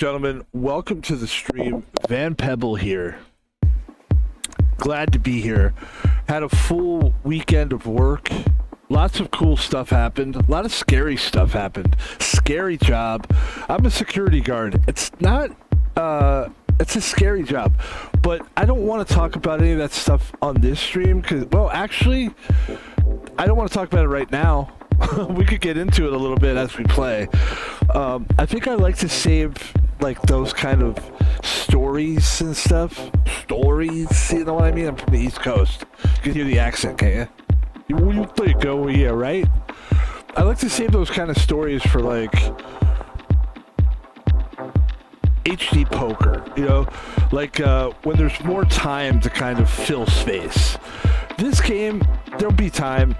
Gentlemen, welcome to the stream. Van Pebble here. Glad to be here. Had a full weekend of work. Lots of cool stuff happened. A lot of scary stuff happened. Scary job. I'm a security guard. It's not, it's a scary job. But I don't want to talk about any of that stuff on this stream because, well, actually, I don't want to talk about it right now. We could get into it a little bit as we play. I think I like to save like those kind of stories and stuff. Stories, you know what I mean? I'm from the East Coast. You can hear the accent, can't you? You think, oh yeah, right? I like to save those kind of stories for like HD poker, you know? Like when there's more time to kind of fill space. This game, there'll be time.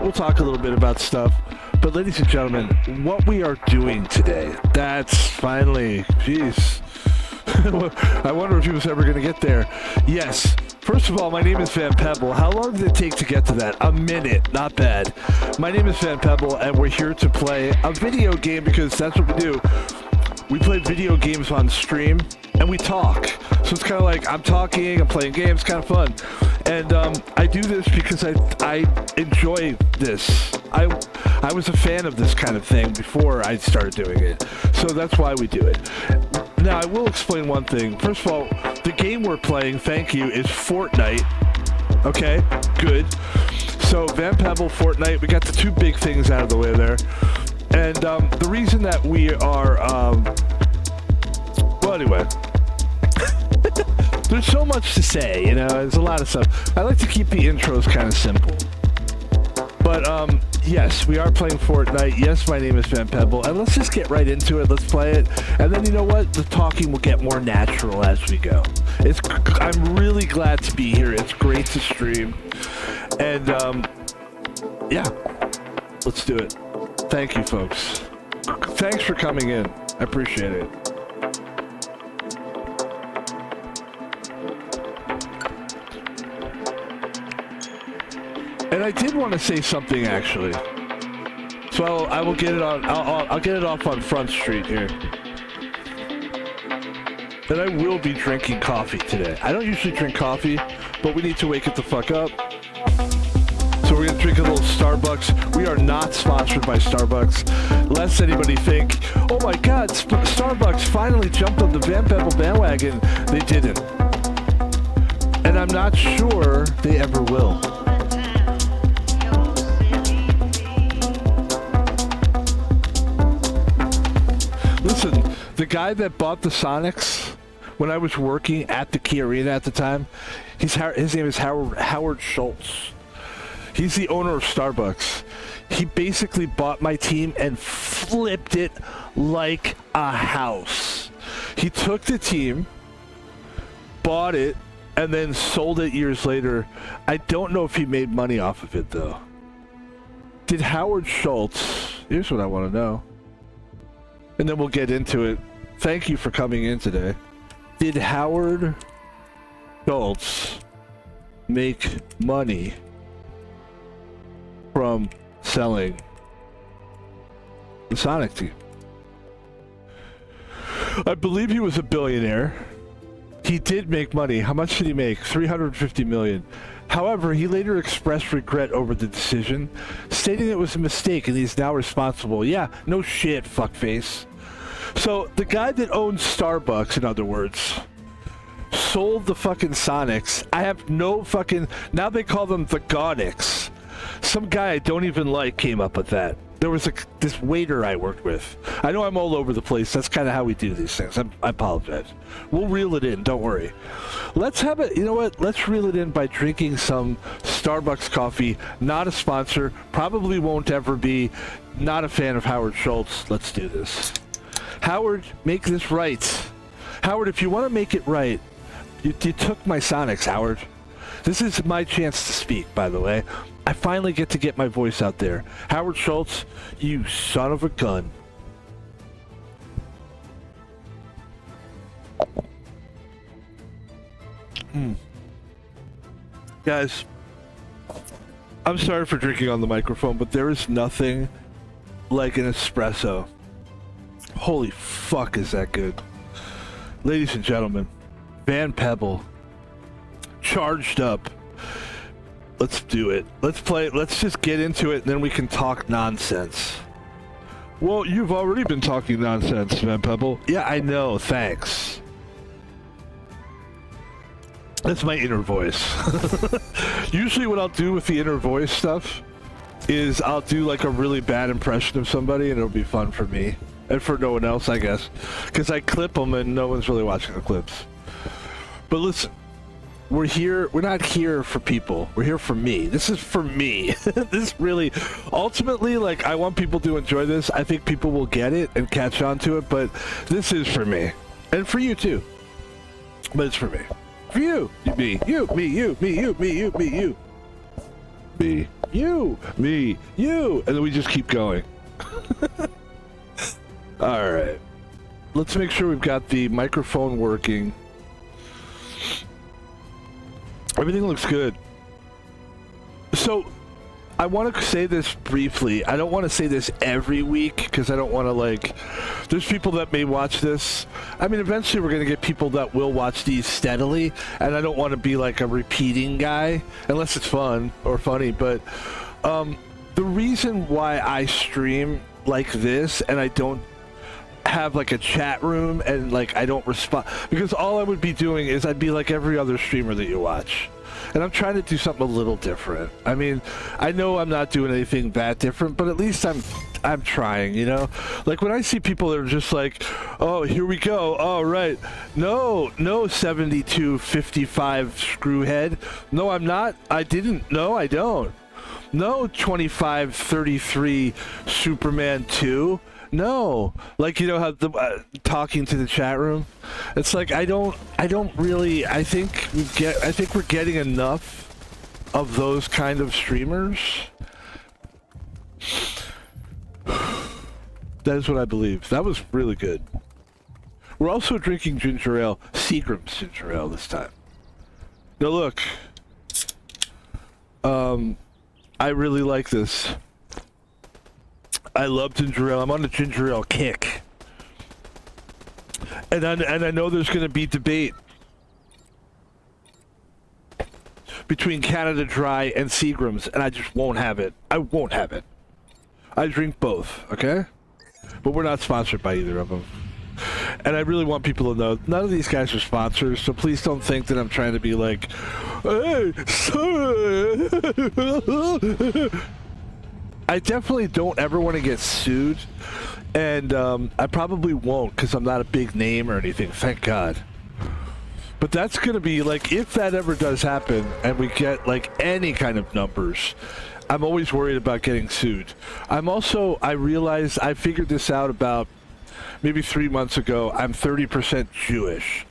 We'll talk a little bit about stuff. But ladies and gentlemen, what we are doing today, that's finally, jeez. I wonder if he was ever going to get there. Yes. First of all, my name is Van Pebble. How long did it take to get to that? A minute. Not bad. My name is Van Pebble, and we're here to play a video game because that's what we do. We play video games on stream, and we talk. So it's kind of like I'm talking, I'm playing games, kind of fun. And I do this because I enjoy this. I was a fan of this kind of thing before I started doing it. So that's why we do it. Now, I will explain one thing. First of all, the game we're playing, thank you, is Fortnite. Okay, good. So, Van Pebble, Fortnite, we got the two big things out of the way there. And the reason that we are, well, anyway. There's so much to say, you know, there's a lot of stuff. I like to keep the intros kind of simple. But, yes, we are playing Fortnite. Yes, my name is Van Pebble. And let's just get right into it. Let's play it. And then, you know what? The talking will get more natural as we go. I'm really glad to be here. It's great to stream. And, yeah, let's do it. Thank you, folks. Thanks for coming in. I appreciate it. And I did want to say something actually, so I will get it on. I'll get it off on Front Street here. And I will be drinking coffee today. I don't usually drink coffee, but we need to wake it the fuck up. So we're gonna drink a little Starbucks. We are not sponsored by Starbucks, lest anybody think, oh my God, Starbucks finally jumped on the Van Pebble bandwagon. They didn't, and I'm not sure they ever will. Listen, the guy that bought the Sonics when I was working at the Key Arena at the time, his name is Howard Schultz. He's the owner of Starbucks. He basically bought my team and flipped it like a house. He took the team, bought it, and then sold it years later. I don't know if he made money off of it, though. Did Howard Schultz... Here's what I want to know. And then we'll get into it. Thank you for coming in today. Did Howard Schultz make money from selling the Sonic team? I believe he was a billionaire. He did make money. How much did he make? $350 million. However, he later expressed regret over the decision, stating it was a mistake and he's now responsible. Yeah, no shit, fuckface. So, the guy that owns Starbucks, in other words, sold the fucking Sonics. I have no fucking... Now they call them the Gonics. Some guy I don't even like came up with that. There was this waiter I worked with. I know I'm all over the place. That's kind of how we do these things. I apologize. We'll reel it in. Don't worry. Let's have it. You know what? Let's reel it in by drinking some Starbucks coffee. Not a sponsor. Probably won't ever be. Not a fan of Howard Schultz. Let's do this. Howard, make this right. Howard, if you want to make it right, you took my Sonics, Howard. This is my chance to speak, by the way. I finally get my voice out there. Howard Schultz, you son of a gun. Guys, I'm sorry for drinking on the microphone, but there is nothing like an espresso. Holy fuck, is that good. ladies and gentlemen, Van Pebble, charged up. Let's do it. Let's play. Let's just get into it, and then we can talk nonsense. Well, you've already been talking nonsense, Van Pebble. Yeah, I know. Thanks. That's my inner voice. Usually what I'll do with the inner voice stuff is I'll do like a really bad impression of somebody, and it'll be fun for me. And for no one else, I guess. Because I clip them and no one's really watching the clips. But listen, we're here. We're not here for people. We're here for me. This is for me. This really, ultimately, like, I want people to enjoy this. I think people will get it and catch on to it. But this is for me. And for you, too. But it's for me. For you. Me. You. Me. You. Me. You. Me. You. Me. You. Me. You. Me. You. And then we just keep going. All right. Let's make sure we've got the microphone working. Everything looks good. So, I want to say this briefly. I don't want to say this every week because I don't want to, like... There's people that may watch this. I mean, eventually we're going to get people that will watch these steadily, and I don't want to be, like, a repeating guy, unless it's fun or funny. But the reason why I stream like this and I don't have like a chat room and like I don't respond, because all I would be doing is I'd be like every other streamer that you watch, and I'm trying to do something a little different. I mean, I know I'm not doing anything that different, but at least I'm trying, you know? Like when I see people that are just like, oh, here we go, all right, no 7255 screwhead, no I'm not, I didn't, no I don't, no 2533 Superman 2. No, like, you know how the talking to the chat room, it's like I don't really. I think we're getting enough of those kind of streamers. That is what I believe. That was really good. We're also drinking ginger ale, Seagram's ginger ale this time. Now look, I really like this. I love ginger ale. I'm on a ginger ale kick. And I know there's going to be debate between Canada Dry and Seagram's, and I just won't have it. I won't have it. I drink both, okay? But we're not sponsored by either of them. And I really want people to know, none of these guys are sponsors, so please don't think that I'm trying to be like, hey, sorry. I definitely don't ever want to get sued, and I probably won't because I'm not a big name or anything, thank God. But that's going to be, like, if that ever does happen and we get, like, any kind of numbers, I'm always worried about getting sued. I realized, I figured this out about maybe 3 months ago, I'm 30% Jewish.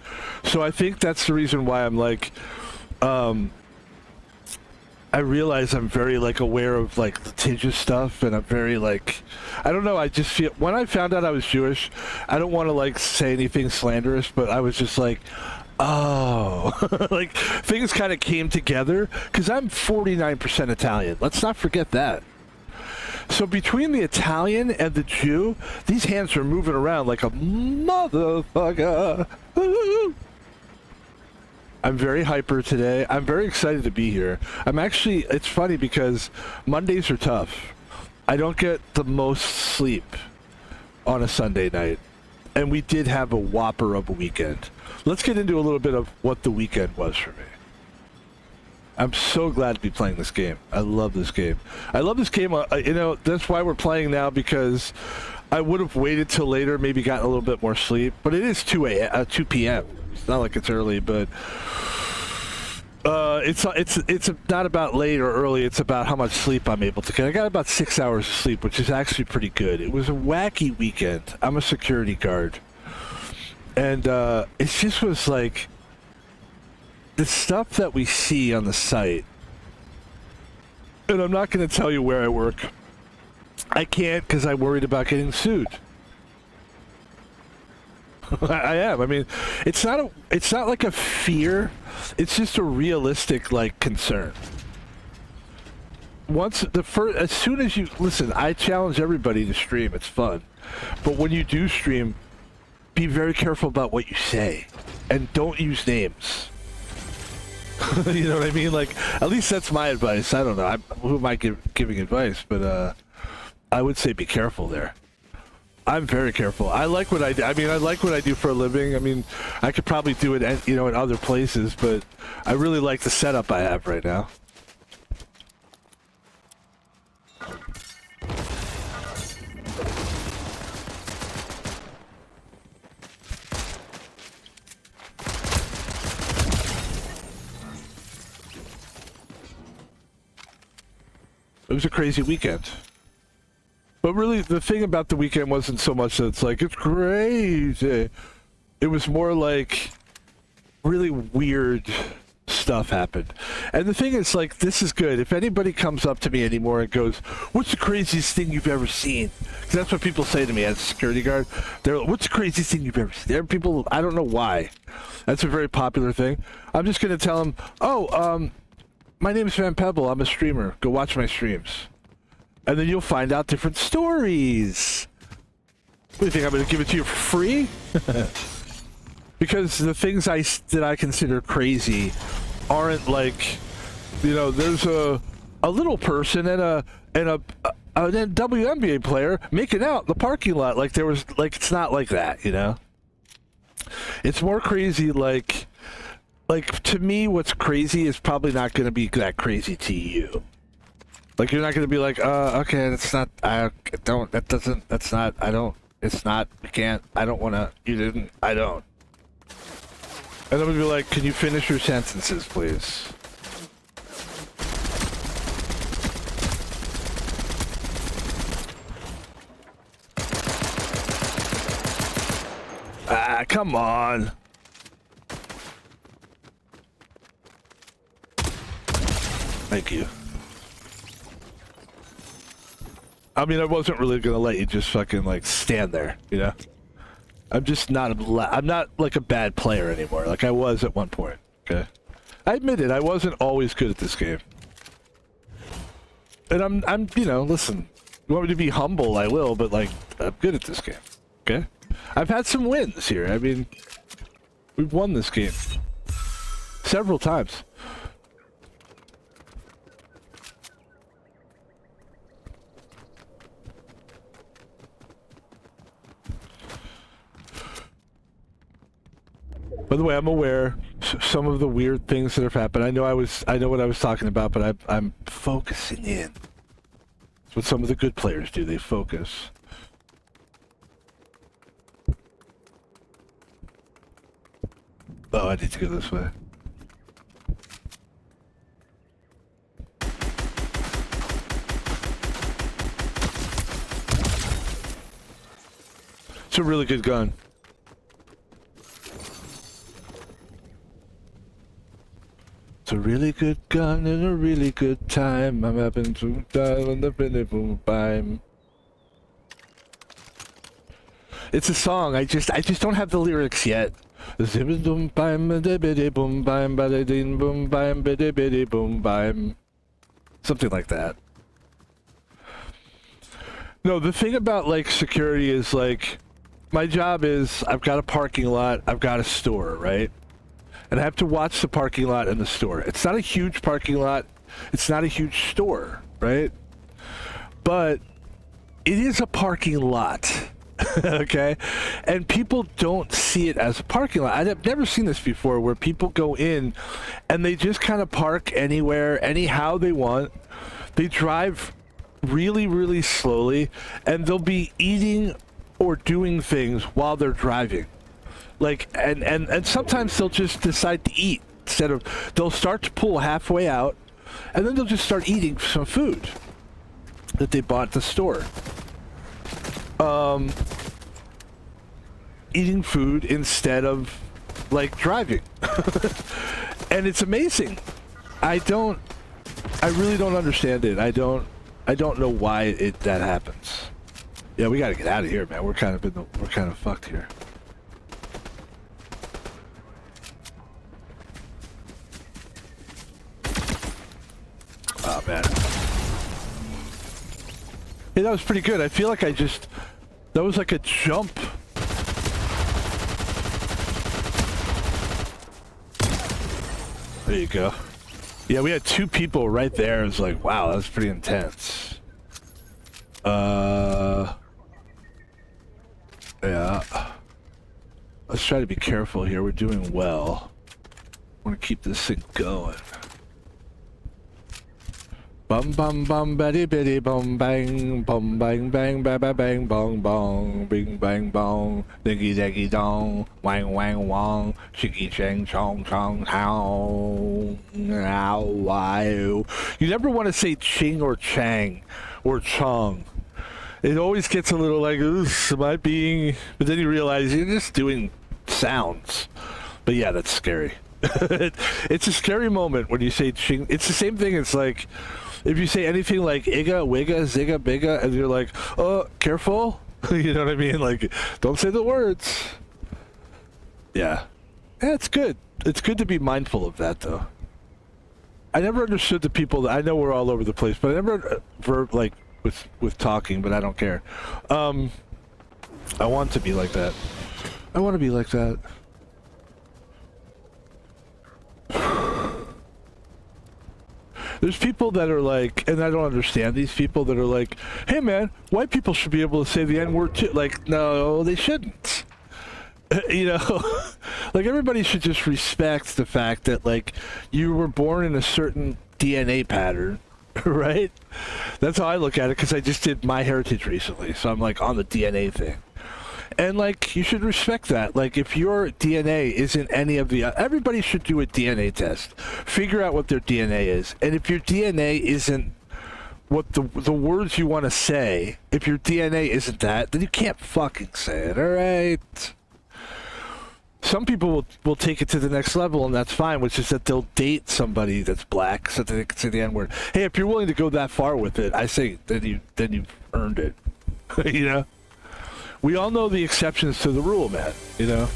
So I think that's the reason why I'm, like, I realize I'm very, like, aware of, like, litigious stuff, and I'm very, like, I don't know, I just feel, when I found out I was Jewish, I don't want to, like, say anything slanderous, but I was just like, oh, like, things kind of came together, because I'm 49% Italian. Let's not forget that. So between the Italian and the Jew, these hands are moving around like a motherfucker. I'm very hyper today. I'm very excited to be here. I'm actually, it's funny because Mondays are tough. I don't get the most sleep on a Sunday night. And we did have a whopper of a weekend. Let's get into a little bit of what the weekend was for me. I'm so glad to be playing this game. I love this game. I love this game. You know, that's why we're playing now, because I would have waited till later, maybe gotten a little bit more sleep. But it is 2 p.m. It's not like it's early, but it's not about late or early. It's about how much sleep I'm able to get. I got about 6 hours of sleep, which is actually pretty good. It was a wacky weekend. I'm a security guard, and it just was like the stuff that we see on the site. And I'm not going to tell you where I work. I can't because I'm worried about getting sued. I am. I mean, it's not like a fear. It's just a realistic, like, concern. As soon as you listen, I challenge everybody to stream. It's fun, but when you do stream, be very careful about what you say, and don't use names. You know what I mean? Like, at least that's my advice. I don't know. Who am I giving advice? But I would say be careful there. I'm very careful. I like what I do. I mean, I like what I do for a living. I mean, I could probably do it, you know, in other places, but I really like the setup I have right now. It was a crazy weekend. But really, the thing about the weekend wasn't so much that it's like, it's crazy. It was more like really weird stuff happened. And the thing is, like, this is good. If anybody comes up to me anymore and goes, what's the craziest thing you've ever seen? Because that's what people say to me as a security guard. They're like, what's the craziest thing you've ever seen? There are people, I don't know why. That's a very popular thing. I'm just going to tell them, my name is Pebble. I'm a streamer. Go watch my streams. And then you'll find out different stories. What do you think? I'm going to give it to you for free? Because the things that I consider crazy aren't like, you know, there's a little person and a WNBA player making out in the parking lot. Like there was, like, it's not like that, you know? It's more crazy like to me, what's crazy is probably not going to be that crazy to you. Like, you're not going to be like, okay, that's not, it's not, you can't, I don't want to, you didn't, I don't. And I'm going to be like, can you finish your sentences, please? Ah, come on. Thank you. I mean, I wasn't really gonna let you just fucking like stand there, you know? I'm just not I'm not like a bad player anymore, like I was at one point, okay? I admit it, I wasn't always good at this game. And I'm, you know, listen, you want me to be humble, I will, but like, I'm good at this game, okay? I've had some wins here, I mean, we've won this game several times. By the way, I'm aware some of the weird things that have happened. I know what I was talking about, but I'm focusing in. That's what some of the good players do. They focus. Oh, I need to go this way. It's a really good gun. It's a really good gun and a really good time. I'm having to die on the boom bam. It's a song. I just don't have the lyrics yet. Something like that. No, the thing about like security is like my job is I've got a parking lot, I've got a store, right? And I have to watch the parking lot and the store. It's not a huge parking lot. It's not a huge store, right? But it is a parking lot, okay? And people don't see it as a parking lot. I've never seen this before where people go in and they just kind of park anywhere, anyhow they want. They drive really, really slowly, and they'll be eating or doing things while they're driving. Like, and sometimes they'll just decide to eat instead of, they'll start to pull halfway out, and then they'll just start eating some food that they bought at the store. Eating food instead of, like, driving. And it's amazing. I really don't understand it. I don't know why that happens. Yeah, we gotta get out of here, man. We're kind of fucked here. Oh, man. Hey, that was pretty good. I feel like that was like a jump. There you go. Yeah, we had 2 people right there. It was like, wow, that was pretty intense. Yeah. Let's try to be careful here. We're doing well. I want to keep this thing going. Bum bum bum bitty bitty bum bang bum bang bang ba ba bang bong bong bing bang bong diggy diggy dong wang wang wong shiggy chang chong chong how ow wow. You never want to say ching or chang or chong. It always gets a little like, am I being? But then you realize you're just doing sounds. But yeah, that's scary. It's a scary moment when you say ching. It's the same thing. It's like if you say anything like iga, wigga, zigga, bigga, and you're like, oh, careful. You know what I mean? Like, don't say the words. Yeah. Yeah, it's good. It's good to be mindful of that, though. I never understood the people that I know we're all over the place, but I never like with talking, but I don't care. I want to be like that. I want to be like that. There's people that are like, and I don't understand these people that are like, hey man, white people should be able to say the N-word too. Like, no, they shouldn't. You know, like everybody should just respect the fact that like you were born in a certain DNA pattern, right? That's how I look at it, because I just did my heritage recently, so I'm like on the DNA thing. And like you should respect that. Like if your DNA isn't any of the everybody should do a DNA test. Figure out what their DNA is. And if your DNA isn't what the words you want to say, if your DNA isn't that, then you can't fucking say it, all right? Some people will take it to the next level, and that's fine, which is that they'll date somebody that's black so that they can say the N-word. Hey, if you're willing to go that far with it, I say then you've earned it. You know? We all know the exceptions to the rule, man, you know?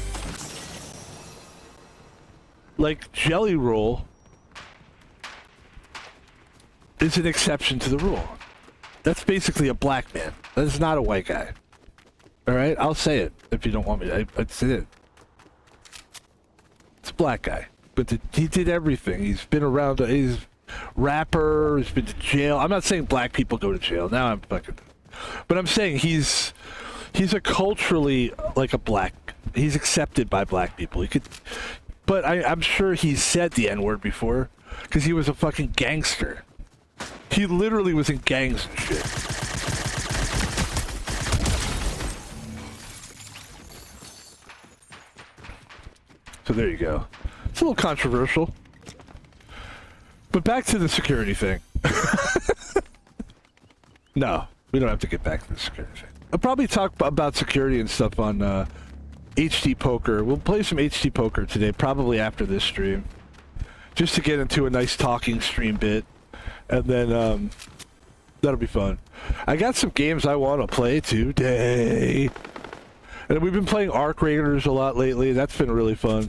Like, Jelly Roll is an exception to the rule. That's basically a black man. That is not a white guy. Alright? I'll say it if you don't want me to. I'd say it. It's a black guy. But he did everything. He's been around, he's rapper, he's been to jail. I'm not saying black people go to jail. Now I'm fucking... But I'm saying he's a culturally like a black. He's accepted by black people. He could, but I'm sure he's said the N-word before because he was a fucking gangster. He literally was in gangs and shit. So there you go. It's a little controversial, but back to the security thing. No, we don't have to get back to the security thing. I'll probably talk about security and stuff on HD Poker. We'll play some HD Poker today, probably after this stream. Just to get into a nice talking stream bit. And then that'll be fun. I got some games I want to play today. And we've been playing Arc Raiders a lot lately. That's been really fun.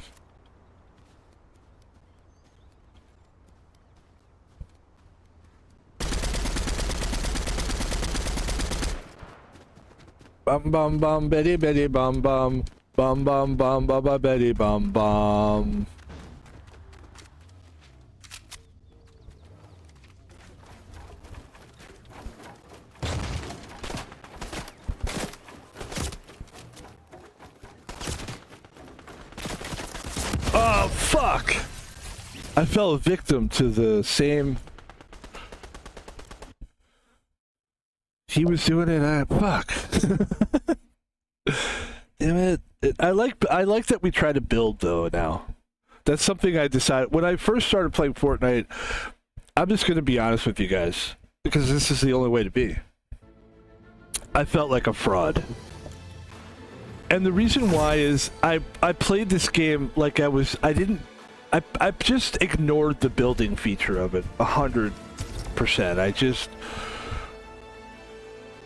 Bum bum bum betty betty bum bum bum bum bum ba ba betty bum bum. Oh fuck! I fell a victim to the same. He was doing it. Fuck. Damn it. I like that we try to build though now. That's something I decided when I first started playing Fortnite. I'm just gonna be honest with you guys because this is the only way to be. I felt like a fraud. And the reason why is I played this game like I just ignored the building feature of it 100%.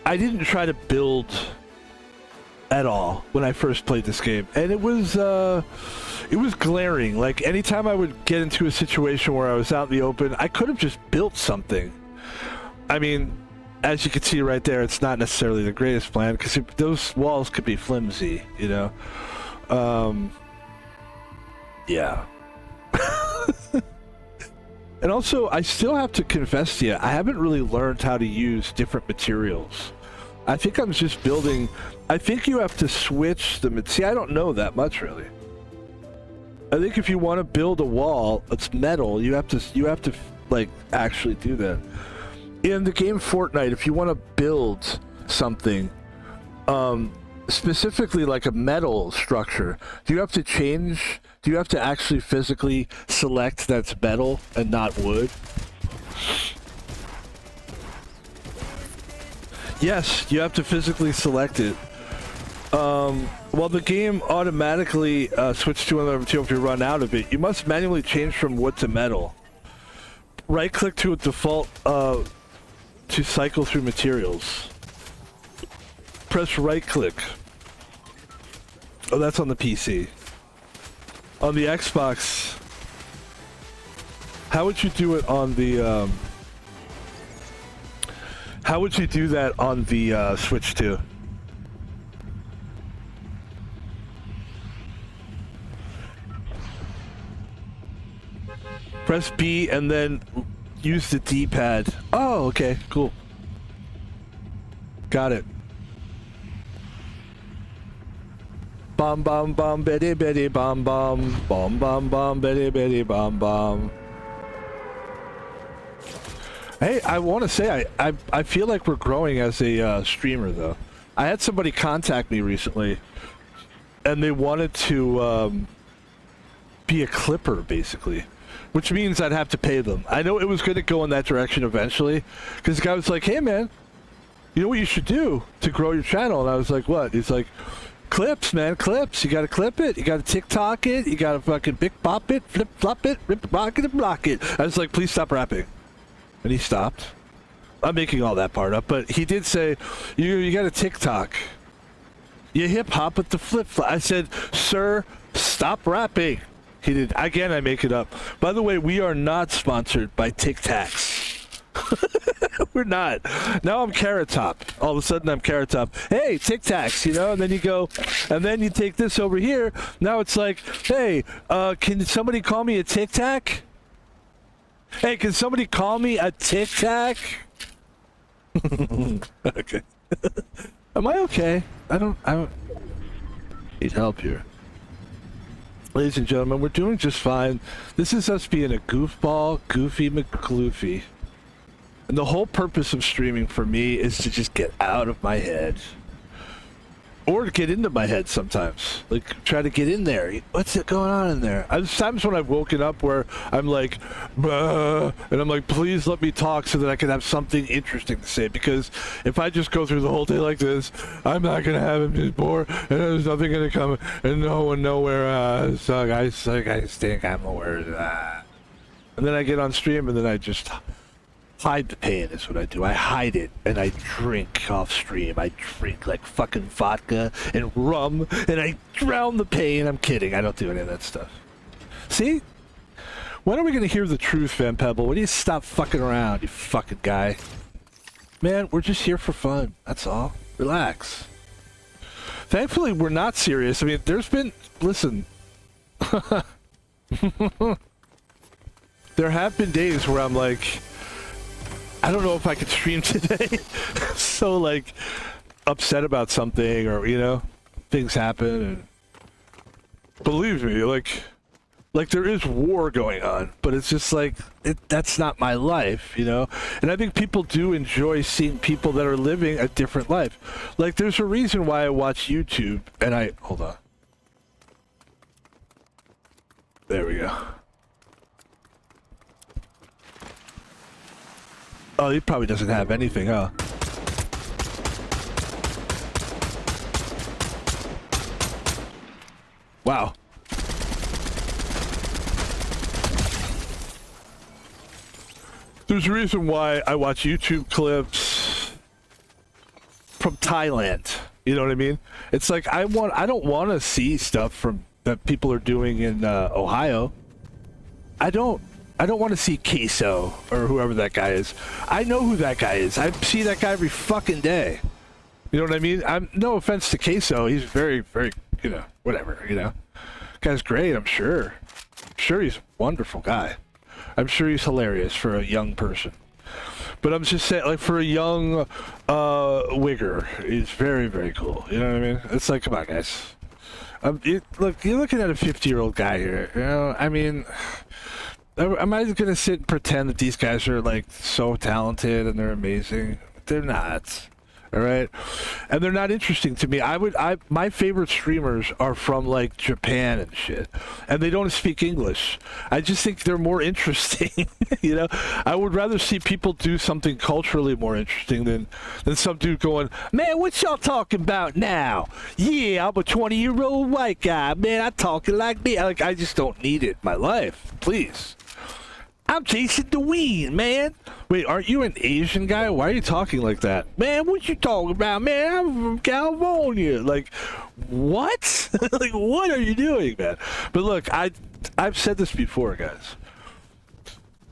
I didn't try to build at all when I first played this game, and it was glaring. Like anytime I would get into a situation where I was out in the open, I could have just built something. I mean, as you can see right there, it's not necessarily the greatest plan because those walls could be flimsy, you know. Yeah. And also, I still have to confess to you, I haven't really learned how to use different materials. I think I'm just building. I think you have to switch the. See, I don't know that much really. I think if you want to build a wall, it's metal. You have to like actually do that. In the game Fortnite, if you want to build something, specifically like a metal structure, do you have to change? Do you have to actually physically select that's metal and not wood? Yes, you have to physically select it. Well, the game automatically switches to another material if you run out of it. You must manually change from wood to metal. Right-click to a default to cycle through materials. Press right-click. Oh, that's on the PC. On the Xbox, how would you do it on the? How would you do that on the Switch 2? Press B and then use the D-pad. Oh, okay, cool. Got it. Bom bom bom betty betty bom bom bom bom bom betty betty bom bom. Hey, I want to say I feel like we're growing as a streamer though. I had somebody contact me recently, and they wanted to be a clipper basically, which means I'd have to pay them. I know it was going to go in that direction eventually, because the guy was like, "Hey man, you know what you should do to grow your channel?" And I was like, "What?" He's like, "Clips, man, clips. You gotta clip it. You gotta TikTok it. You gotta fucking big pop it, flip flop it, rip rock it, and block it." I was like, "Please stop rapping," and he stopped. I'm making all that part up, but he did say, "You gotta TikTok. You hip hop with the flip flop." I said, "Sir, stop rapping." He did again. I make it up. By the way, we are not sponsored by Tic Tacs. We're not. Now I'm Carrot Top. All of a sudden I'm Carrot Top. Hey, Tic Tacs, you know, and then you go, and then you take this over here. Now it's like, hey, can somebody call me a Tic Tac? Hey, can somebody call me a Tic Tac? Okay. Am I okay? I don't need help here. Ladies and gentlemen, we're doing just fine. This is us being a goofball, goofy McGloofy. And the whole purpose of streaming for me is to just get out of my head. Or to get into my head sometimes. Like, try to get in there. What's going on in there? There's times when I've woken up where I'm like, "Bah," and I'm like, please let me talk so that I can have something interesting to say. Because if I just go through the whole day like this, I'm not going to have him just bored, and there's nothing going to come, and no one nowhere. So I think I'm aware. And then I get on stream, and then I just hide the pain is what I do. I hide it and I drink off stream. I drink like fucking vodka and rum and I drown the pain. I'm kidding. I don't do any of that stuff. See? When are we going to hear the truth, Van Pebble? When do you stop fucking around, you fucking guy? Man, we're just here for fun. That's all. Relax. Thankfully, we're not serious. I mean, there's been... Listen. There have been days where I'm like, I don't know if I could stream today. So, like, upset about something or, you know, things happen. And believe me, like there is war going on, but it's just like, that's not my life, you know? And I think people do enjoy seeing people that are living a different life. Like, there's a reason why I watch YouTube and hold on. There we go. Oh, he probably doesn't have anything, huh? Wow. There's a reason why I watch YouTube clips from Thailand. You know what I mean? It's like I don't want to see stuff from that people are doing in Ohio. I don't want to see Queso or whoever that guy is. I know who that guy is. I see that guy every fucking day. You know what I mean? I'm no offense to Queso. He's very, very, you know, whatever, you know. Guy's great, I'm sure. I'm sure he's a wonderful guy. I'm sure he's hilarious for a young person. But I'm just saying, like, for a young wigger, he's very, very cool. You know what I mean? It's like, come on, guys. Look, you're looking at a 50-year-old guy here. You know, I mean, am I going to sit and pretend that these guys are, like, so talented and they're amazing? They're not. All right, and they're not interesting to me. My favorite streamers are from like Japan and shit, and they don't speak English. I just think they're more interesting. You know, I would rather see people do something culturally more interesting than some dude going, man, what y'all talking about now? Yeah, I'm a 20-year-old white guy, man. I talking like me. Like, I just don't need it in my life. Please. I'm Jason DeWeen, man. Wait, aren't you an Asian guy? Why are you talking like that? Man, what you talking about, man? I'm from California. Like, what? Like, what are you doing, man? But look, I've said this before, guys.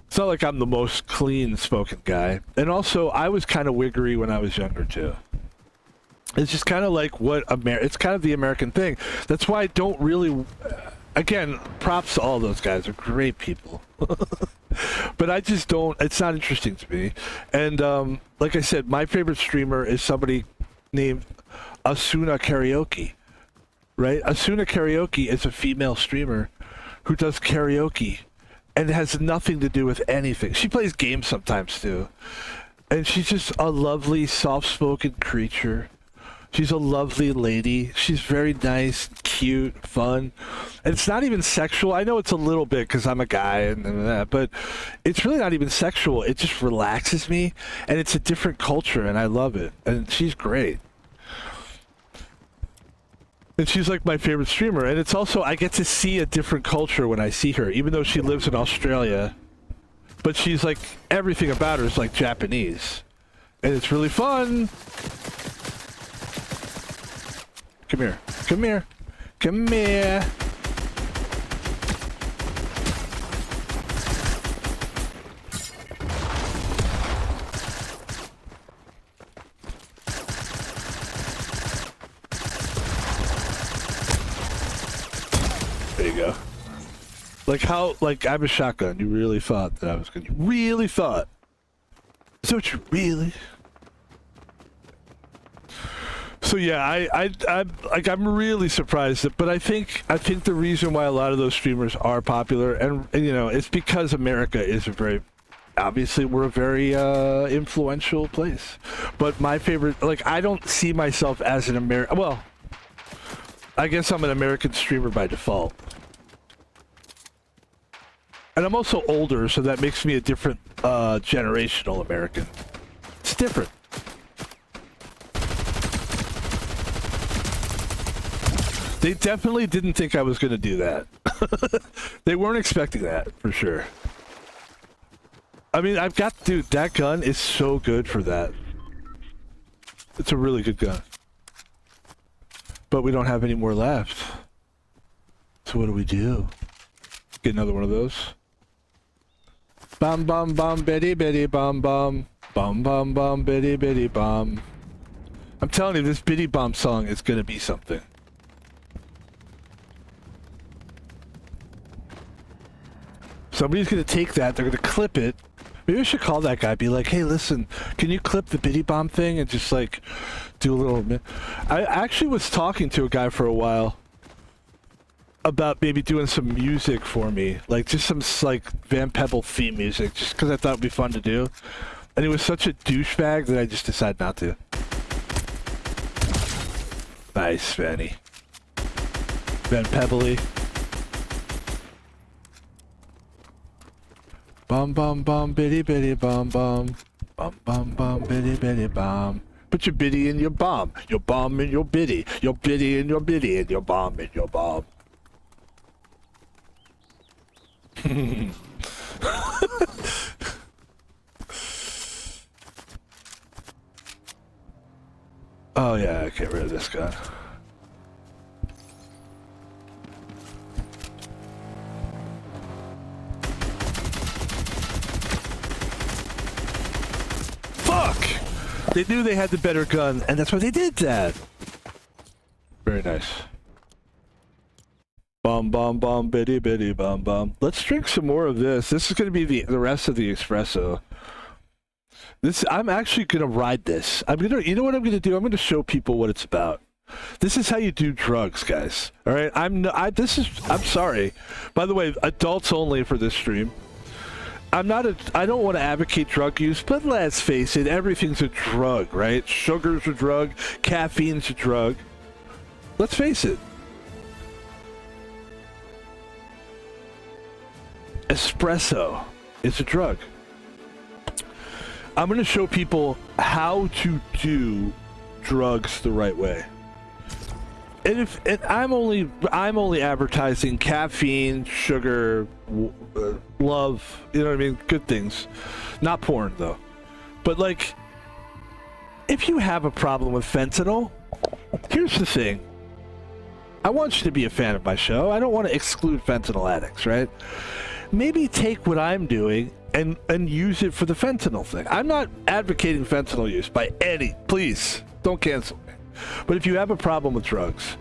It's not like I'm the most clean-spoken guy. And also, I was kind of wiggery when I was younger, too. It's just kind of like it's kind of the American thing. That's why I don't really... Again, props to all those guys. They're great people. But I just don't, it's not interesting to me. And like I said, my favorite streamer is somebody named Asuna Karaoke, right? Asuna Karaoke is a female streamer who does karaoke, and it has nothing to do with anything. She plays games sometimes too. And she's just a lovely, soft-spoken creature. She's a lovely lady. She's very nice, cute, fun. And it's not even sexual. I know it's a little bit because I'm a guy and that, but it's really not even sexual. It just relaxes me, and it's a different culture, and I love it. And she's great. And she's like my favorite streamer. And it's also, I get to see a different culture when I see her, even though she lives in Australia. But she's like, everything about her is like Japanese. And it's really fun. Come here. Come here. Come here. There you go. Like how, like, I'm a shotgun. You really thought that I was gonna... You really thought? Is that what you really... So yeah, I'm really surprised, but I think the reason why a lot of those streamers are popular, and you know, it's because America is a very, obviously we're a very influential place. But my favorite, like, I don't see myself as an American. Well, I guess I'm an American streamer by default, and I'm also older, so that makes me a different generational American. It's different. They definitely didn't think I was going to do that. They weren't expecting that, for sure. I mean, dude, that gun is so good for that. It's a really good gun. But we don't have any more left. So what do? Get another one of those. Bum bum bum bitty bitty bum bum. Bum bum bum bitty bitty bum. I'm telling you, this bitty bomb song is going to be something. Somebody's going to take that, they're going to clip it. Maybe I should call that guy, be like, hey, listen, can you clip the bitty bomb thing and just, like, do a little... I actually was talking to a guy for a while about maybe doing some music for me. Like, just some, like, Pebble theme music, just because I thought it would be fun to do. And he was such a douchebag that I just decided not to. Nice, Vanny. Pebble-y. Bum bum bum bitty bitty bum bum. Bum bum bum bitty bitty bum. Put your bitty in your bomb. Your bomb in your bitty. Your bitty in your bitty and your bomb in your bomb. Oh yeah, get rid of this gun. They knew they had the better gun, and that's why they did that. Very nice. Bum bum bum bitty bitty bum bum. Let's drink some more of this. This is gonna be the rest of the espresso. I'm actually gonna ride this. You know what I'm gonna do? I'm gonna show people what it's about. This is how you do drugs, guys. All right. I'm sorry. By the way, adults only for this stream. I don't want to advocate drug use, but let's face it, everything's a drug, right? Sugar's a drug, caffeine's a drug. Let's face it. Espresso is a drug. I'm going to show people how to do drugs the right way. And I'm only advertising caffeine, sugar, love, you know what I mean? Good things. Not porn though. But like, if you have a problem with fentanyl, here's the thing. I want you to be a fan of my show. I don't want to exclude fentanyl addicts, right? Maybe take what I'm doing and use it for the fentanyl thing. I'm not advocating fentanyl use by any, please don't cancel me. But if you have a problem with drugs,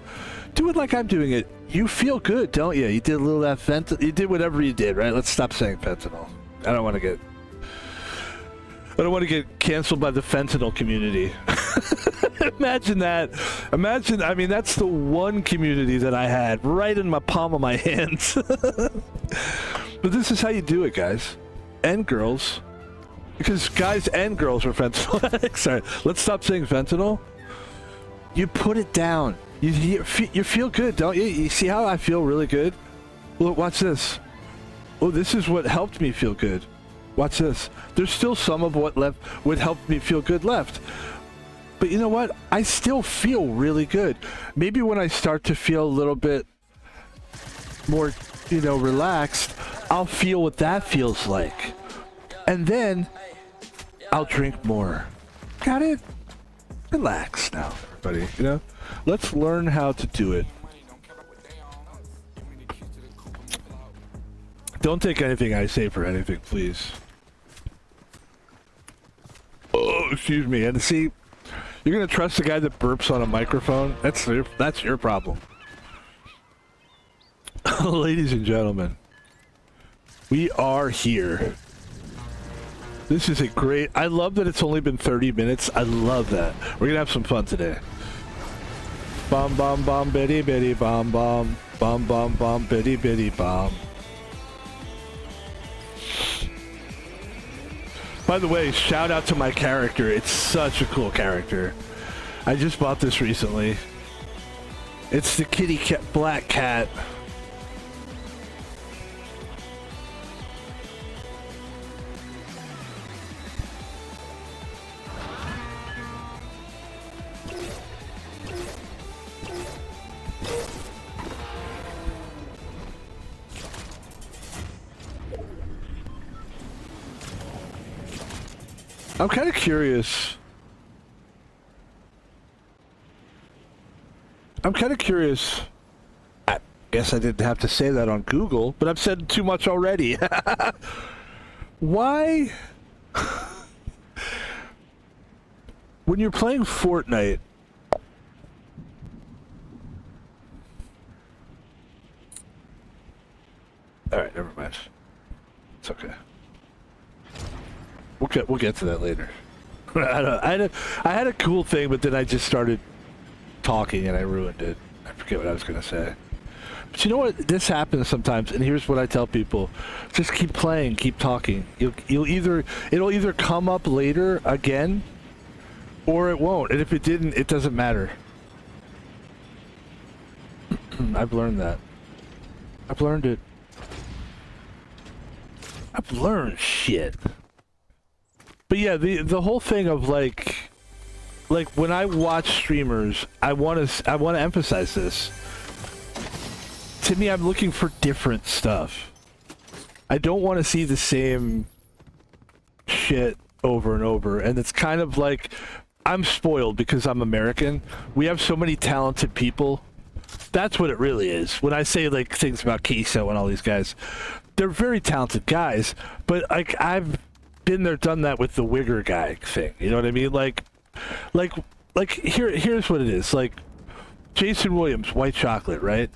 do it like I'm doing it. You feel good, don't you? You did a little of that fentanyl. You did whatever you did, right? Let's stop saying fentanyl. I don't want to get canceled by the fentanyl community. Imagine that. I mean, that's the one community that I had right in my palm of my hands. But this is how you do it, guys. And girls. Because guys and girls are fentanyl addicts. Sorry. Let's stop saying fentanyl. You put it down. You feel good, don't you? You see how I feel really good? Look, watch this. Oh, this is what helped me feel good. Watch this. There's still some of what helped me feel good left. But you know what? I still feel really good. Maybe when I start to feel a little bit more, relaxed, I'll feel what that feels like. And then I'll drink more. Got it? Relax now, everybody, Let's learn how to do it. Don't take anything I say for anything, please. Oh, excuse me. And see, you're gonna trust the guy that burps on a microphone? That's your problem. Ladies and gentlemen, we are here. This is I love that it's only been 30 minutes. I love that. We're gonna have some fun today. Bom bom bom bitty bitty bom bom bom bom bom bitty bitty bom. By the way, shout out to my character. It's such a cool character. I just bought this recently. It's the kitty cat, black cat. I'm kind of curious. I guess I didn't have to say that on Google, but I've said too much already. Why? When you're playing Fortnite, alright, never mind. It's okay. We'll get to that later. I had a cool thing, but then I just started talking and I ruined it. I forget what I was gonna say. But you know what? This happens sometimes, and here's what I tell people: just keep playing, keep talking. It'll either come up later again, or it won't. And if it didn't, it doesn't matter. I've learned that. I've learned it. I've learned shit. But yeah, the whole thing of like when I watch streamers, I want to emphasize this. To me, I'm looking for different stuff. I don't want to see the same shit over and over. And it's kind of like I'm spoiled because I'm American. We have so many talented people. That's what it really is. When I say like things about Queso and all these guys, they're very talented guys. But like I've been there, done that with the Wigger guy thing. You know what I mean? Like here's what it is. Like Jason Williams, White Chocolate, right?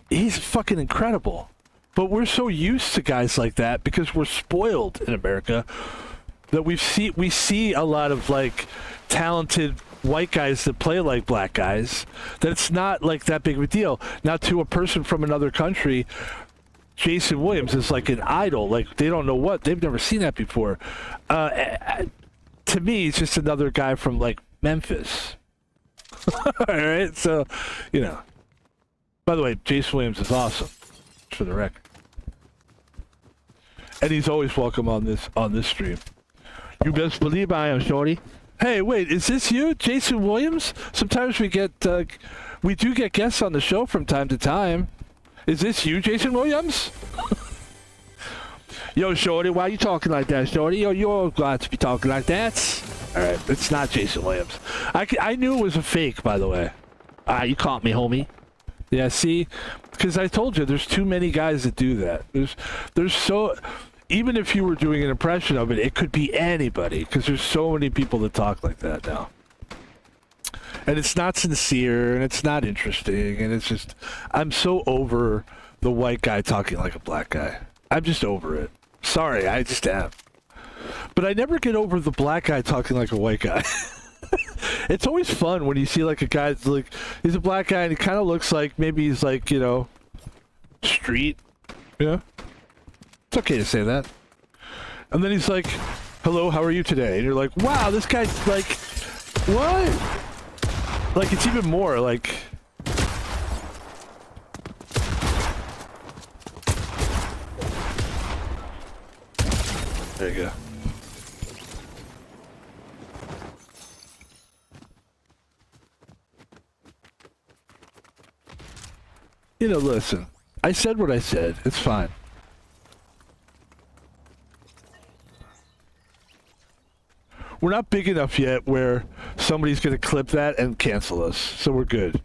he's fucking incredible. But we're so used to guys like that because we're spoiled in America that we see a lot of like talented white guys that play like black guys, that it's not like that big of a deal. Now to a person from another country, Jason Williams is like an idol. Like they don't know what, they've never seen that before. To me, he's just another guy from like Memphis. All right, so you know. By the way, Jason Williams is awesome, for the record, and he's always welcome on this stream. You best believe I am, shorty. Hey, wait, is this you, Jason Williams? Sometimes we do get guests on the show from time to time. Is this you, Jason Williams? Yo, shorty, why are you talking like that, shorty? Yo, you're glad to be talking like that. All right, it's not Jason Williams. I knew it was a fake, by the way. You caught me, homie. Yeah, see? Because I told you, there's too many guys that do that. There's so... Even if you were doing an impression of it, it could be anybody, because there's so many people that talk like that now. And it's not sincere, and it's not interesting, and it's just... I'm so over the white guy talking like a black guy. I'm just over it. Sorry, I just am. But I never get over the black guy talking like a white guy. It's always fun when you see like a guy that's like, he's a black guy and he kind of looks like, maybe he's like, you know, street. Yeah. It's okay to say that. And then he's like, hello, how are you today? And you're like, wow, this guy's like, what? Like, it's even more like... There you go. You know, listen, I said what I said. It's fine. We're not big enough yet where somebody's going to clip that and cancel us, so we're good.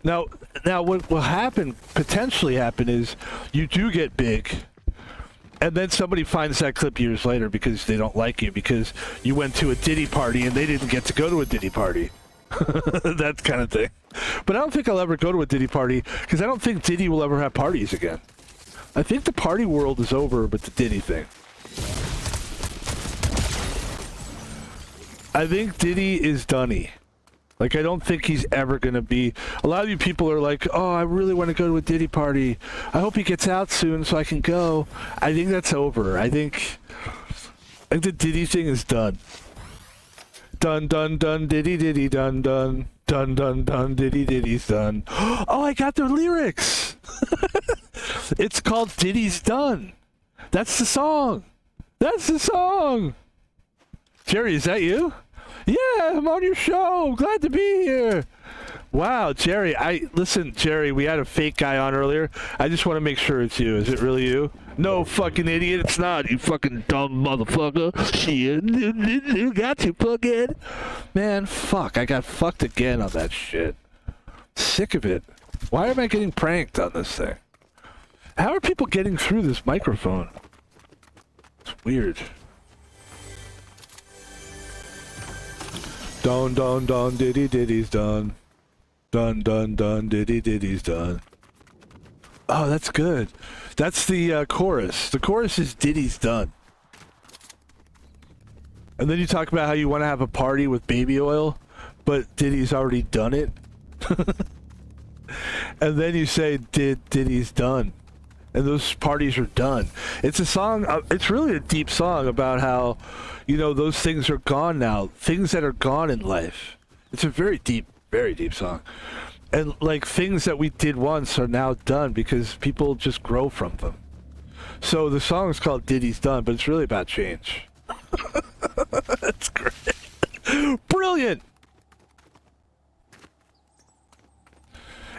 Now what will happen, potentially happen, is you do get big, and then somebody finds that clip years later because they don't like you, because you went to a Diddy party and they didn't get to go to a Diddy party. That kind of thing. But I don't think I'll ever go to a Diddy party, because I don't think Diddy will ever have parties again. I think the party world is over with the Diddy thing. I think Diddy is dunny. Like, I don't think he's ever going to be... A lot of you people are like, oh, I really want to go to a Diddy party. I hope he gets out soon so I can go. I think that's over. I think the Diddy thing is done. Dun, dun, dun, Diddy, Diddy, dun, dun. Dun, dun, dun, Diddy, Diddy's done. Oh, I got the lyrics. It's called Diddy's Done. That's the song. That's the song. Jerry, is that you? Yeah, I'm on your show. Glad to be here. Wow, Jerry. Listen, Jerry, we had a fake guy on earlier. I just want to make sure it's you. Is it really you? No, fucking idiot. It's not. You fucking dumb motherfucker. Shit. You got you, fuckhead. Man, fuck. I got fucked again on that shit. Sick of it. Why am I getting pranked on this thing? How are people getting through this microphone? It's weird. Dun, dun, dun, diddy, diddy's done. Dun, dun, dun, diddy, diddy's done. Oh, that's good. That's the chorus. The chorus is Diddy's done. And then you talk about how you want to have a party with baby oil, but Diddy's already done it. And then you say, Diddy's done. And those parties are done. It's a song, it's really a deep song about how, you know, those things are gone now. Things that are gone in life. It's a very deep song. And like things that we did once are now done because people just grow from them. So the song is called Diddy's Done, but it's really about change. That's great. Brilliant.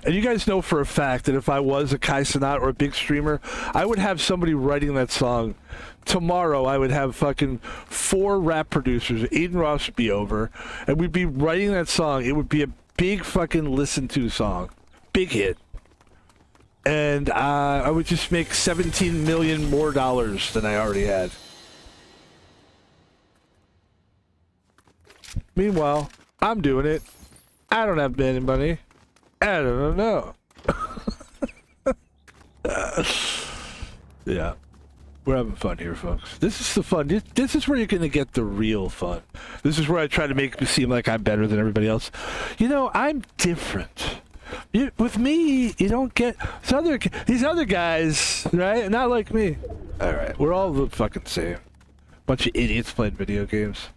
And you guys know for a fact that if I was a Kai Cenat or a big streamer, I would have somebody writing that song. Tomorrow, I would have fucking 4 rap producers. Aiden Ross would be over, and we'd be writing that song. It would be a big fucking listen to song. Big hit. And I would just make $17 million more than I already had. Meanwhile, I'm doing it. I don't have any money. I don't know. Yeah. We're having fun here, folks. This is the fun. This is where you're going to get the real fun. This is where I try to make it seem like I'm better than everybody else. You know, I'm different. With me, you don't get these other guys, right? Not like me. All right, we're all the fucking same. Bunch of idiots playing video games.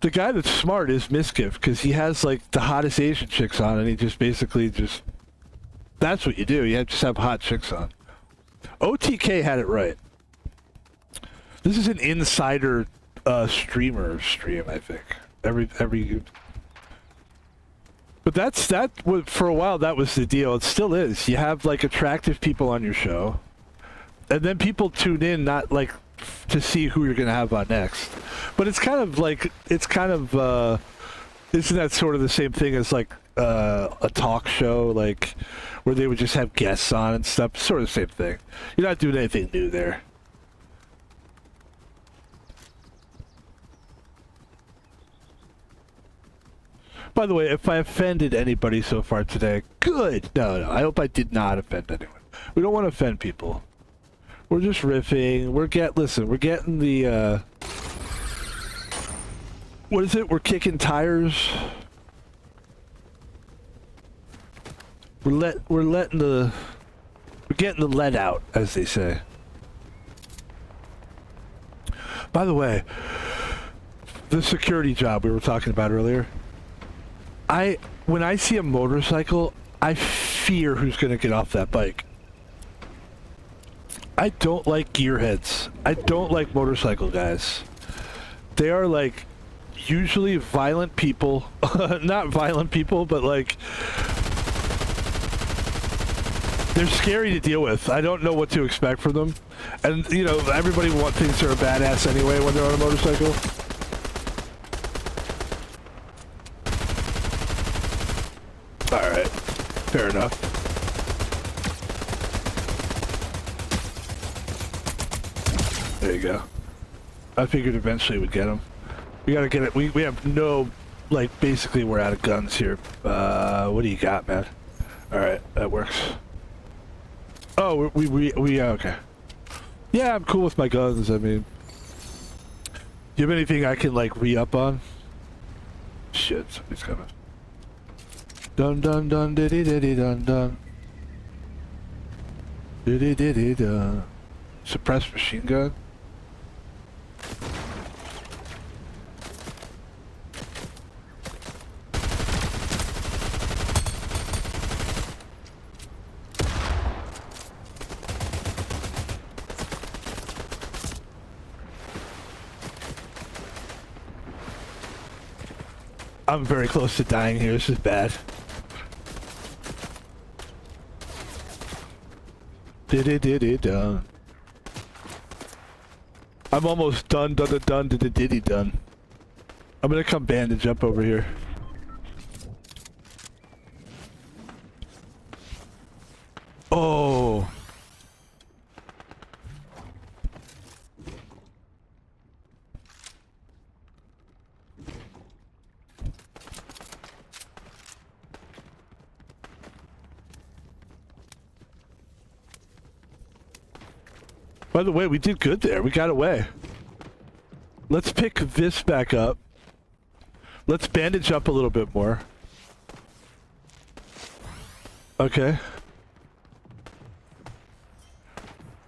The guy that's smart is Miskiff, because he has like the hottest Asian chicks on, and he just basically just. That's what you do. You just have hot chicks on. OTK had it right. This is an insider streamer stream, I think. Every. But that for a while that was the deal. It still is. You have like attractive people on your show, and then people tune in not like to see who you're gonna have on next. But it's kind of like isn't that sort of the same thing as like a talk show, like where they would just have guests on and stuff? Sort of the same thing. You're not doing anything new there. By the way, if I offended anybody so far today, good. No, I hope I did not offend anyone. We don't want to offend people. We're just riffing. We're getting the what is it? We're kicking tires. We're getting the lead out, as they say. By the way, the security job we were talking about earlier. When I see a motorcycle, I fear who's gonna get off that bike. I don't like gearheads. I don't like motorcycle guys. They are like usually violent people. Not violent people, but like they're scary to deal with. I don't know what to expect from them. And you know, everybody thinks they're a badass anyway when they're on a motorcycle. Alright, fair enough. There you go. I figured eventually we'd get him. We gotta get it. We have no, like, basically we're out of guns here. What do you got, man? Alright, that works. Oh, okay. Yeah, I'm cool with my guns, I mean. Do you have anything I can, like, re-up on? Shit, somebody's coming. Dun dun dun diddy diddy dun dun. Diddy diddy dun. Suppressed machine gun. I'm very close to dying here. This is bad. Diddy done. I'm almost done. Diddy done. I'm gonna come bandage up over here. Oh. By the way, we did good there. We got away. Let's pick this back up. Let's bandage up a little bit more. Okay.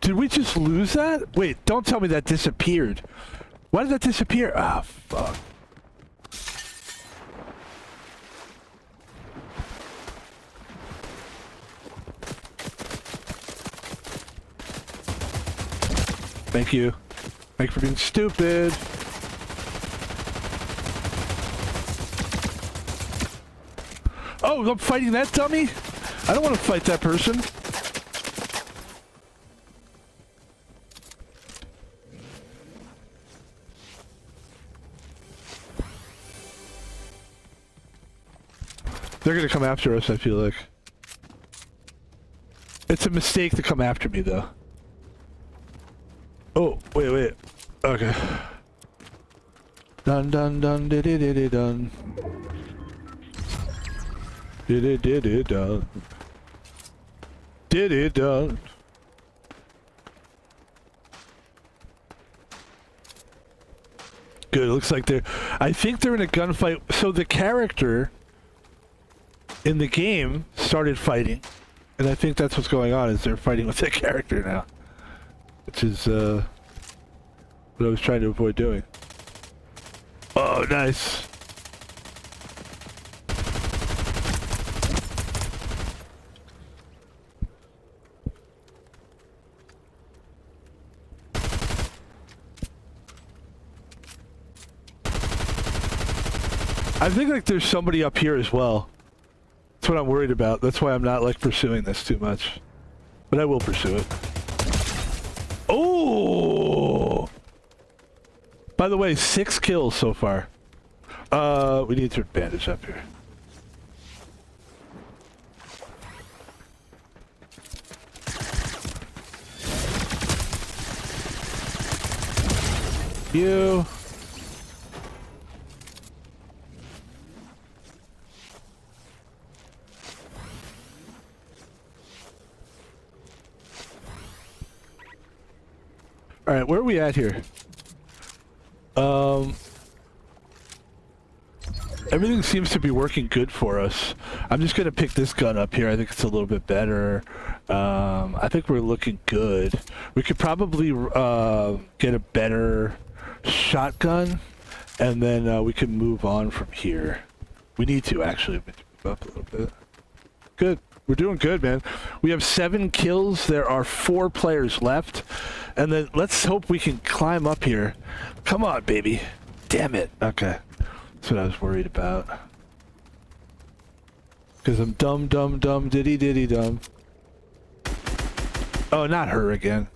Did we just lose that? Wait, don't tell me that disappeared. Why did that disappear? Ah, fuck. Thank you. Thank you for being stupid. Oh, I'm fighting that dummy? I don't want to fight that person. They're gonna come after us, I feel like. It's a mistake to come after me, though. Oh, wait. Okay. Dun dun dun diddy diddy dun. Did it done. Did it done. Good, it looks like I think they're in a gunfight. So the character in the game started fighting. And I think that's what's going on, is they're fighting with the character now. Which is, what I was trying to avoid doing. Oh, nice. I think like there's somebody up here as well. That's what I'm worried about. That's why I'm not like pursuing this too much. But I will pursue it. Oh! By the way, 6 kills so far. We need to bandage up here. You. All right, where are we at here? Everything seems to be working good for us. I'm just gonna pick this gun up here. I think it's a little bit better. I think we're looking good. We could probably get a better shotgun, and then we can move on from here. We need to actually move up a little bit. Good. We're doing good, man. We have 7 kills. There are 4 players left. And then let's hope we can climb up here. Come on, baby. Damn it. Okay. That's what I was worried about. Because I'm dumb, diddy, dumb. Oh, not her again.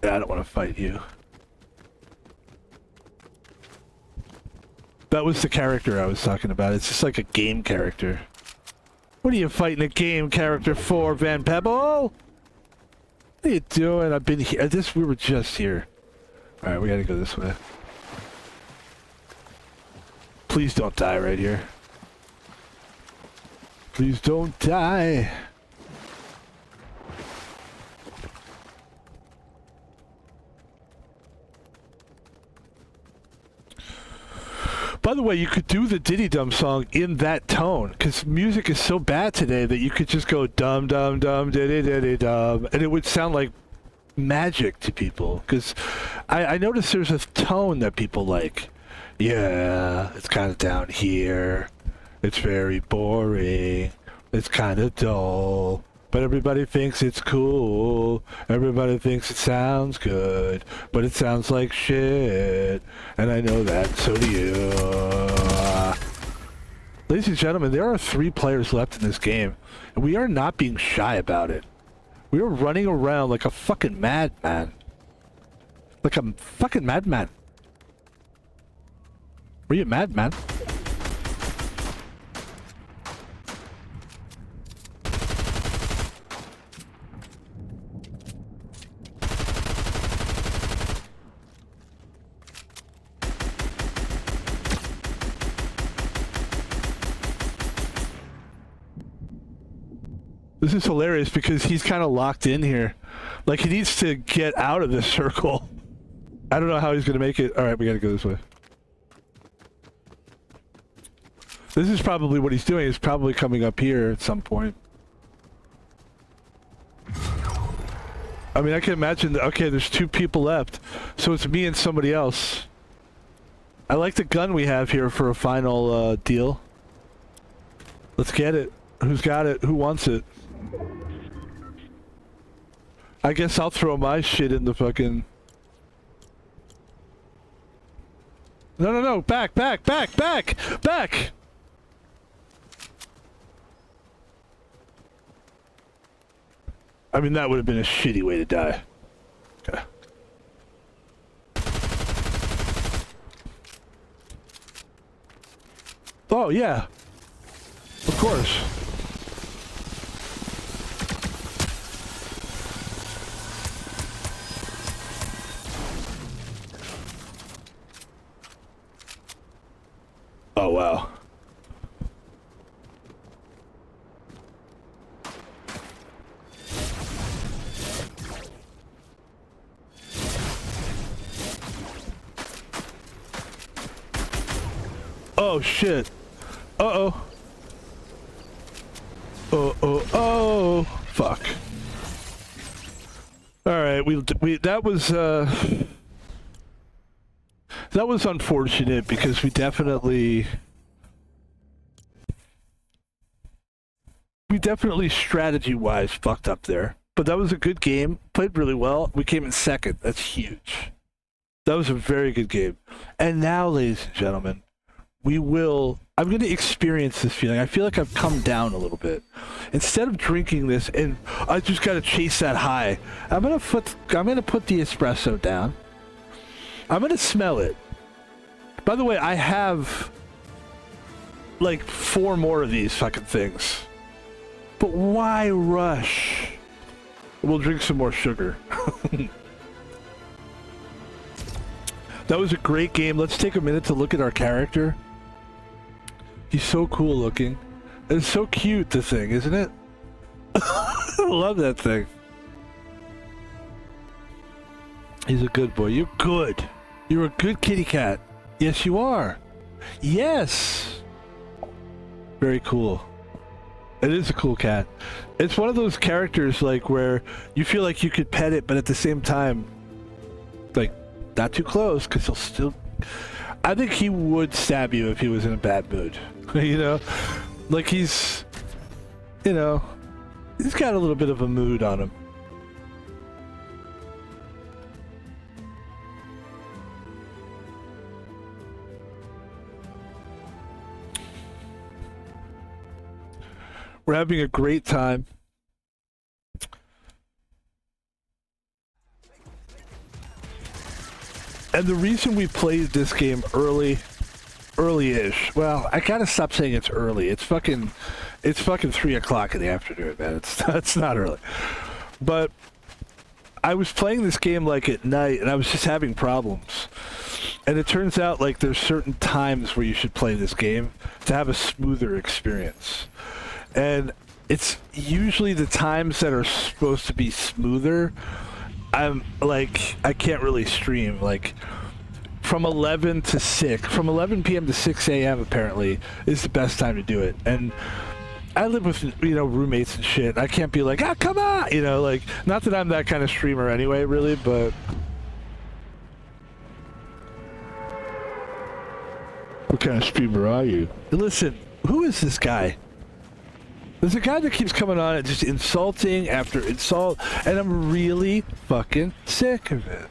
Yeah, I don't want to fight you. That was the character I was talking about. It's just like a game character. What are you fighting a game character for, Van Pebble? What are you doing? I've been here. We were just here. Alright, we gotta go this way. Please don't die right here. Please don't die. By the way, you could do the Diddy Dum song in that tone, because music is so bad today that you could just go dum dum dum diddy diddy dum, and it would sound like magic to people. Because I noticed there's a tone that people like. Yeah, it's kind of down here. It's very boring. It's kind of dull. But everybody thinks it's cool. Everybody thinks it sounds good. But it sounds like shit. And I know that, so do you. Ladies and gentlemen, there are 3 players left in this game. And we are not being shy about it. We are running around like a fucking madman. Like a fucking madman. Were you a madman? This is hilarious because he's kind of locked in here. Like, he needs to get out of this circle. I don't know how he's going to make it. All right, we got to go this way. This is probably what he's doing. He's probably coming up here at some point. I mean, I can imagine that. Okay, there's 2 people left. So it's me and somebody else. I like the gun we have here for a final deal. Let's get it. Who's got it? Who wants it? I guess I'll throw my shit in the fucking... No. Back! I mean, that would have been a shitty way to die. Okay. Oh, yeah. Of course. Oh, wow. Oh shit. Uh-oh. Oh. Fuck. Alright, that was unfortunate because we definitely strategy-wise fucked up there. But that was a good game. Played really well. We came in second. That's huge. That was a very good game. And now, ladies and gentlemen, I'm going to experience this feeling. I feel like I've come down a little bit. Instead of drinking this and I just got to chase that high, I'm going to put the espresso down. I'm going to smell it. By the way, I have like 4 more of these fucking things. But why rush? We'll drink some more sugar. That was a great game. Let's take a minute to look at our character. He's so cool looking. It's so cute, the thing, isn't it? I love that thing. He's a good boy. You're good. You're a good kitty cat. Yes, you are. Yes. Very cool. It is a cool cat. It's one of those characters like where you feel like you could pet it, but at the same time, like, not too close, because he'll still... I think he would stab you if he was in a bad mood. You know? Like he's... You know... He's got a little bit of a mood on him. We're having a great time. And the reason we played this game early-ish, well, I gotta stop saying it's early. It's fucking 3 o'clock in the afternoon, man. It's not early. But I was playing this game like at night, and I was just having problems. And it turns out like there's certain times where you should play this game to have a smoother experience. And it's usually the times that are supposed to be smoother. I'm like, I can't really stream. Like from 11 p.m. to 6 a.m. apparently is the best time to do it. And I live with, you know, roommates and shit. I can't be like, come on, you know, like, not that I'm that kind of streamer anyway, really, but what kind of streamer are you? Listen, who is this guy? There's a guy that keeps coming on and just insulting after insult, and I'm really fucking sick of it.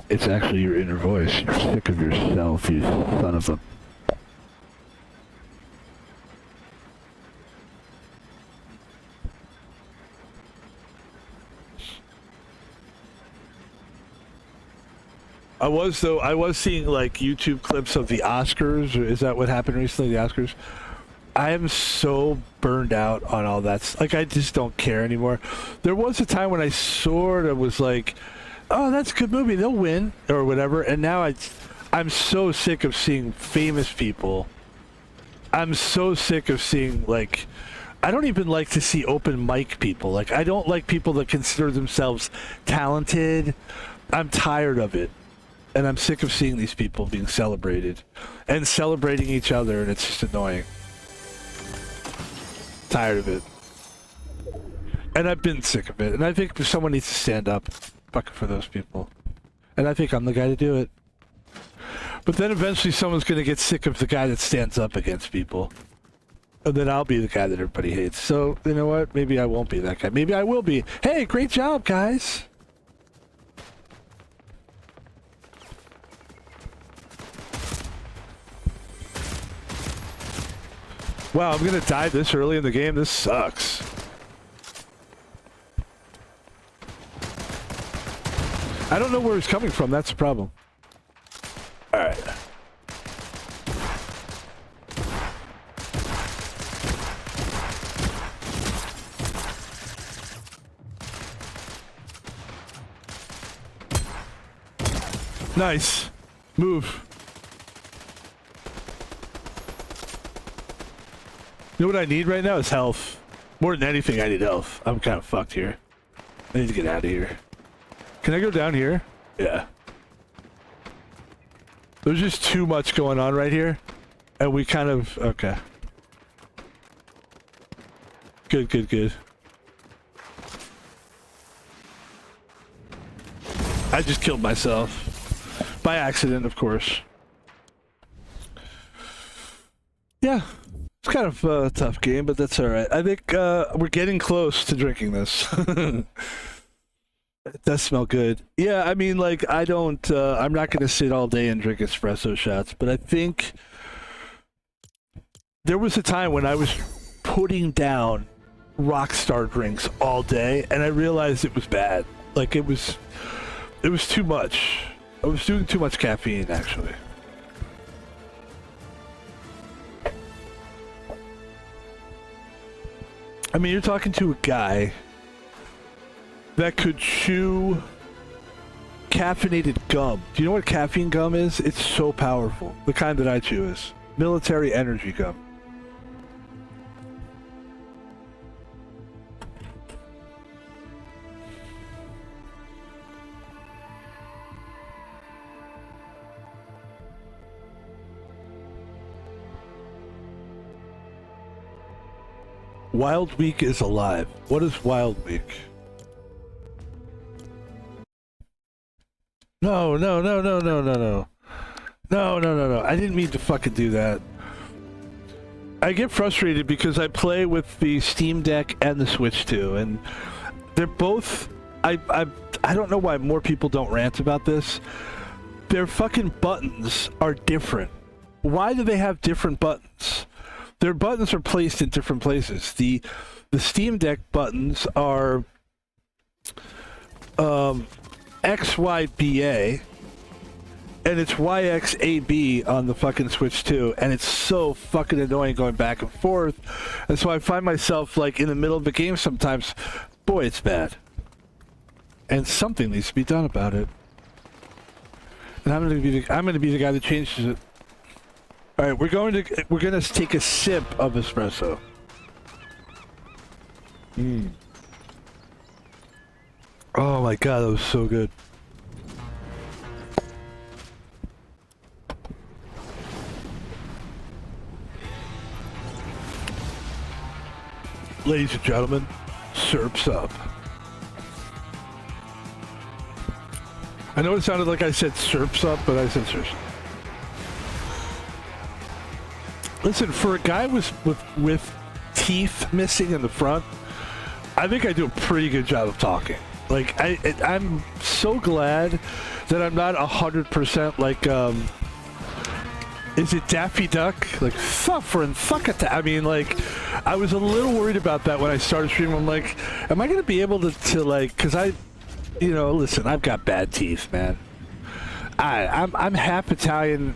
It's actually your inner voice. You're sick of yourself, you son of a... I was seeing like YouTube clips of the Oscars. Is that what happened recently, the Oscars? I am so burned out on all that. Like, I just don't care anymore. There was a time when I sort of was like, oh, that's a good movie, they'll win, or whatever. And now I'm so sick of seeing famous people. I'm so sick of seeing, like, I don't even like to see open mic people. Like, I don't like people that consider themselves talented. I'm tired of it. And I'm sick of seeing these people being celebrated and celebrating each other, and it's just annoying. Tired of it. And I've been sick of it. And I think someone needs to stand up fucking for those people. And I think I'm the guy to do it. But then eventually someone's going to get sick of the guy that stands up against people. And then I'll be the guy that everybody hates. So, you know what? Maybe I won't be that guy. Maybe I will be. Hey, great job, guys. Wow, I'm gonna die this early in the game? This sucks. I don't know where he's coming from, that's the problem. Alright. Nice. Move. You know what I need right now is health. More than anything, I need health. I'm kind of fucked here. I need to get out of here. Can I go down here? Yeah. There's just too much going on right here. And we kind of... Okay. Good, good, good. I just killed myself. By accident, of course. Yeah. It's kind of a tough game, but that's alright. I think we're getting close to drinking this. It does smell good. Yeah, I mean, like, I don't... I'm not going to sit all day and drink espresso shots, but I think... There was a time when I was putting down Rockstar drinks all day, and I realized it was bad. Like, it was too much. I was doing too much caffeine, actually. I mean, you're talking to a guy that could chew caffeinated gum. Do you know what caffeine gum is? It's so powerful. The kind that I chew is military energy gum. Wild Week is alive. What is Wild Week? No. No. I didn't mean to fucking do that. I get frustrated because I play with the Steam Deck and the Switch too, and they're both... I don't know why more people don't rant about this. Their fucking buttons are different. Why do they have different buttons? Their buttons are placed in different places. The Steam Deck buttons are XYBA, and it's YXAB on the fucking Switch too, and it's so fucking annoying going back and forth. And so I find myself like in the middle of the game sometimes. Boy, it's bad. And something needs to be done about it. And I'm gonna be the guy that changes it. All right, we're gonna take a sip of espresso. Oh my god, that was so good. Ladies and gentlemen, Surf's up. I know it sounded like I said Surf's up, but I said Surf's up. Listen, for a guy with teeth missing in the front, I think I do a pretty good job of talking. Like, I'm so glad that I'm not 100% like, is it Daffy Duck? Like, suffering, fuck it. I mean, like, I was a little worried about that when I started streaming. I'm like, am I going to be able to like, because you know, listen, I've got bad teeth, man. I'm half Italian.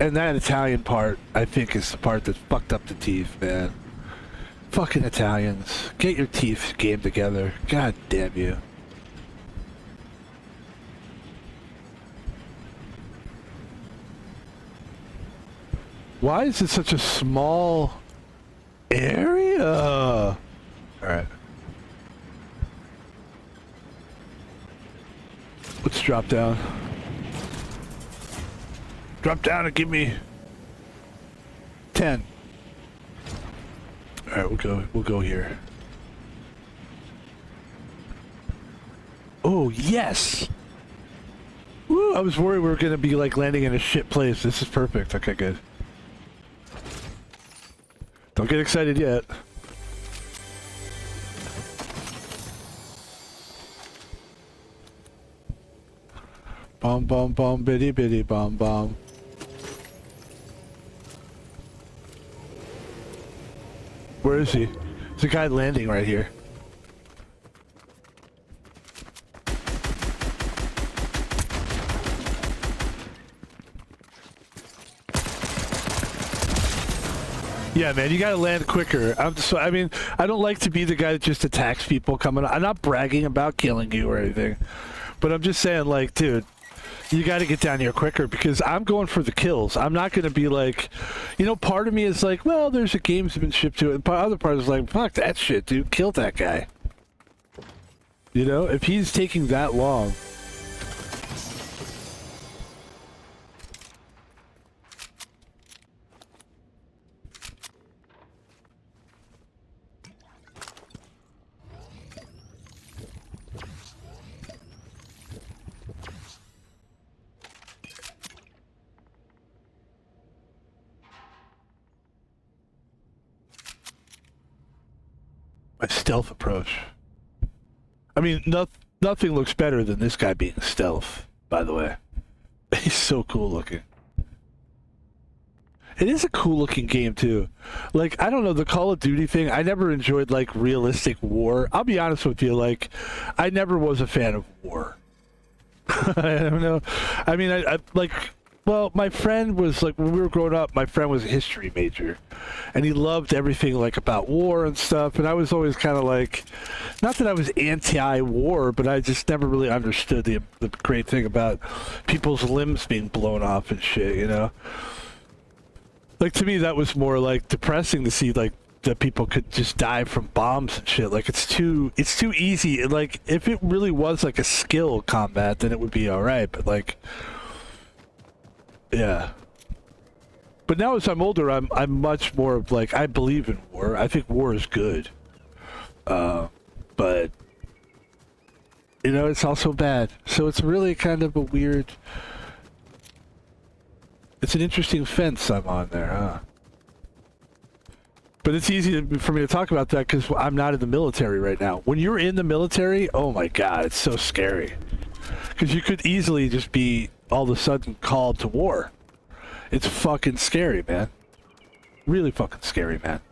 And that Italian part, I think, is the part that fucked up the teeth, man. Fucking Italians. Get your teeth game together. God damn you. Why is it such a small area? Alright. Let's drop down. Drop down and give me 10. All right, we'll go here. Oh, yes. Woo, I was worried we were going to be like landing in a shit place. This is perfect. Okay, good. Don't get excited yet. Bomb, bomb, bomb, bitty, bitty, bomb, bomb. Where is he? There's a guy landing right here. Yeah, man, you gotta land quicker. I mean, I don't like to be the guy that just attacks people coming. I'm not bragging about killing you or anything, but I'm just saying, like, dude, you got to get down here quicker because I'm going for the kills. I'm not going to be like, you know, part of me is like, well, there's a gamesmanship to it. And the other part is like, fuck that shit, dude. Kill that guy. You know, if he's taking that long. My stealth approach. I mean, nothing looks better than this guy being stealth, by the way. He's so cool looking. It is a cool looking game too. Like, I don't know, the Call of Duty thing, I never enjoyed like realistic war. I'll be honest with you, like, I never was a fan of war. I don't know. I mean, I like, well, my friend was like, when we were growing up, my friend was a history major, and he loved everything like about war and stuff. And I was always kind of like, not that I was anti-war, but I just never really understood the great thing about people's limbs being blown off and shit, you know? Like, to me, that was more like depressing to see like that people could just die from bombs and shit. Like, it's too easy. And, like, if it really was like a skill combat, then it would be all right. But like, yeah. But now as I'm older, I'm much more of like, I believe in war. I think war is good. But you know, it's also bad. So it's really kind of a weird. It's an interesting fence I'm on there, huh? But it's easy for me to talk about that because I'm not in the military right now. When you're in the military, oh my god, it's so scary. Because you could easily just be all of a sudden called to war. It's fucking scary, man. Really fucking scary, man.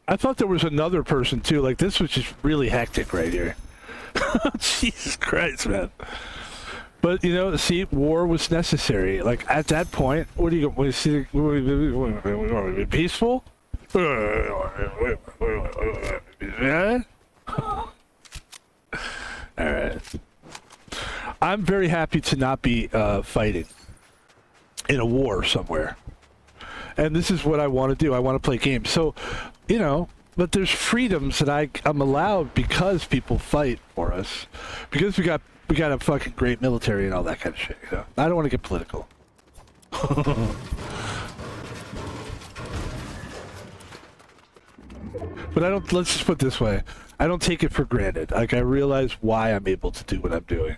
I thought there was another person too. Like, this was just really hectic right here. Jesus Christ, man. But you know, see, war was necessary. Like, at that point, what do you see? Peaceful? Yeah. All right. I'm very happy to not be fighting in a war somewhere. And this is what I want to do. I want to play games. So, you know, but there's freedoms that I'm allowed because people fight for us. Because we got a fucking great military and all that kind of shit, you know. I don't want to get political. But let's just put it this way. I don't take it for granted. Like, I realize why I'm able to do what I'm doing.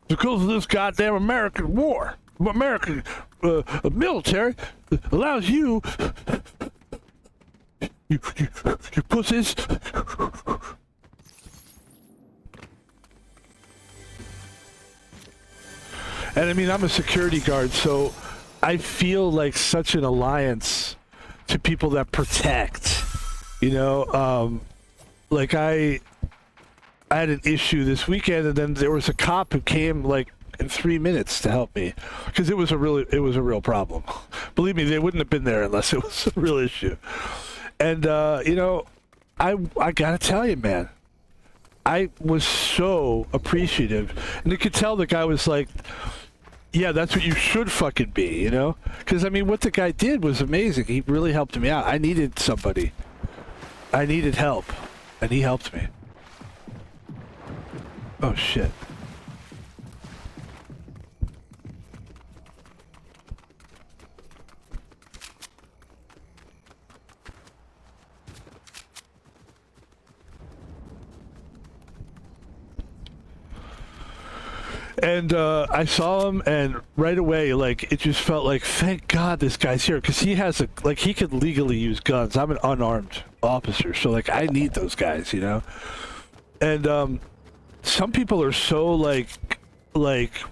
Because of this goddamn American war. American military allows you pussies. And I mean, I'm a security guard, so I feel like such an alliance to people that protect, you know. Like, I had an issue this weekend, and then there was a cop who came like in 3 minutes to help me because it was a real problem. Believe me, they wouldn't have been there unless it was a real issue. And you know, I gotta tell you, man, I was so appreciative, and you could tell the guy was like, yeah, that's what you should fucking be, you know? Because I mean, what the guy did was amazing. He really helped me out. I needed somebody. I needed help, and he helped me. Oh shit. And I saw him, and right away, like, it just felt like, thank God this guy's here, because he has he could legally use guns. I'm an unarmed officer, so like, I need those guys, you know. And some people are so like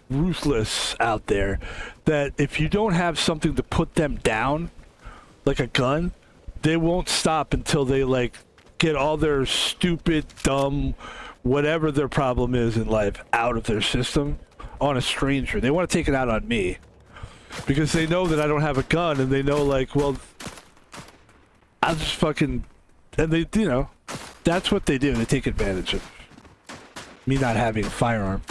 ruthless out there that if you don't have something to put them down, like a gun, they won't stop until they like get all their stupid, dumb, whatever their problem is in life out of their system on a stranger. They want to take it out on me because they know that I don't have a gun, and they know like, well, I'll just fucking, and they, you know, that's what they do. They take advantage of me not having a firearm.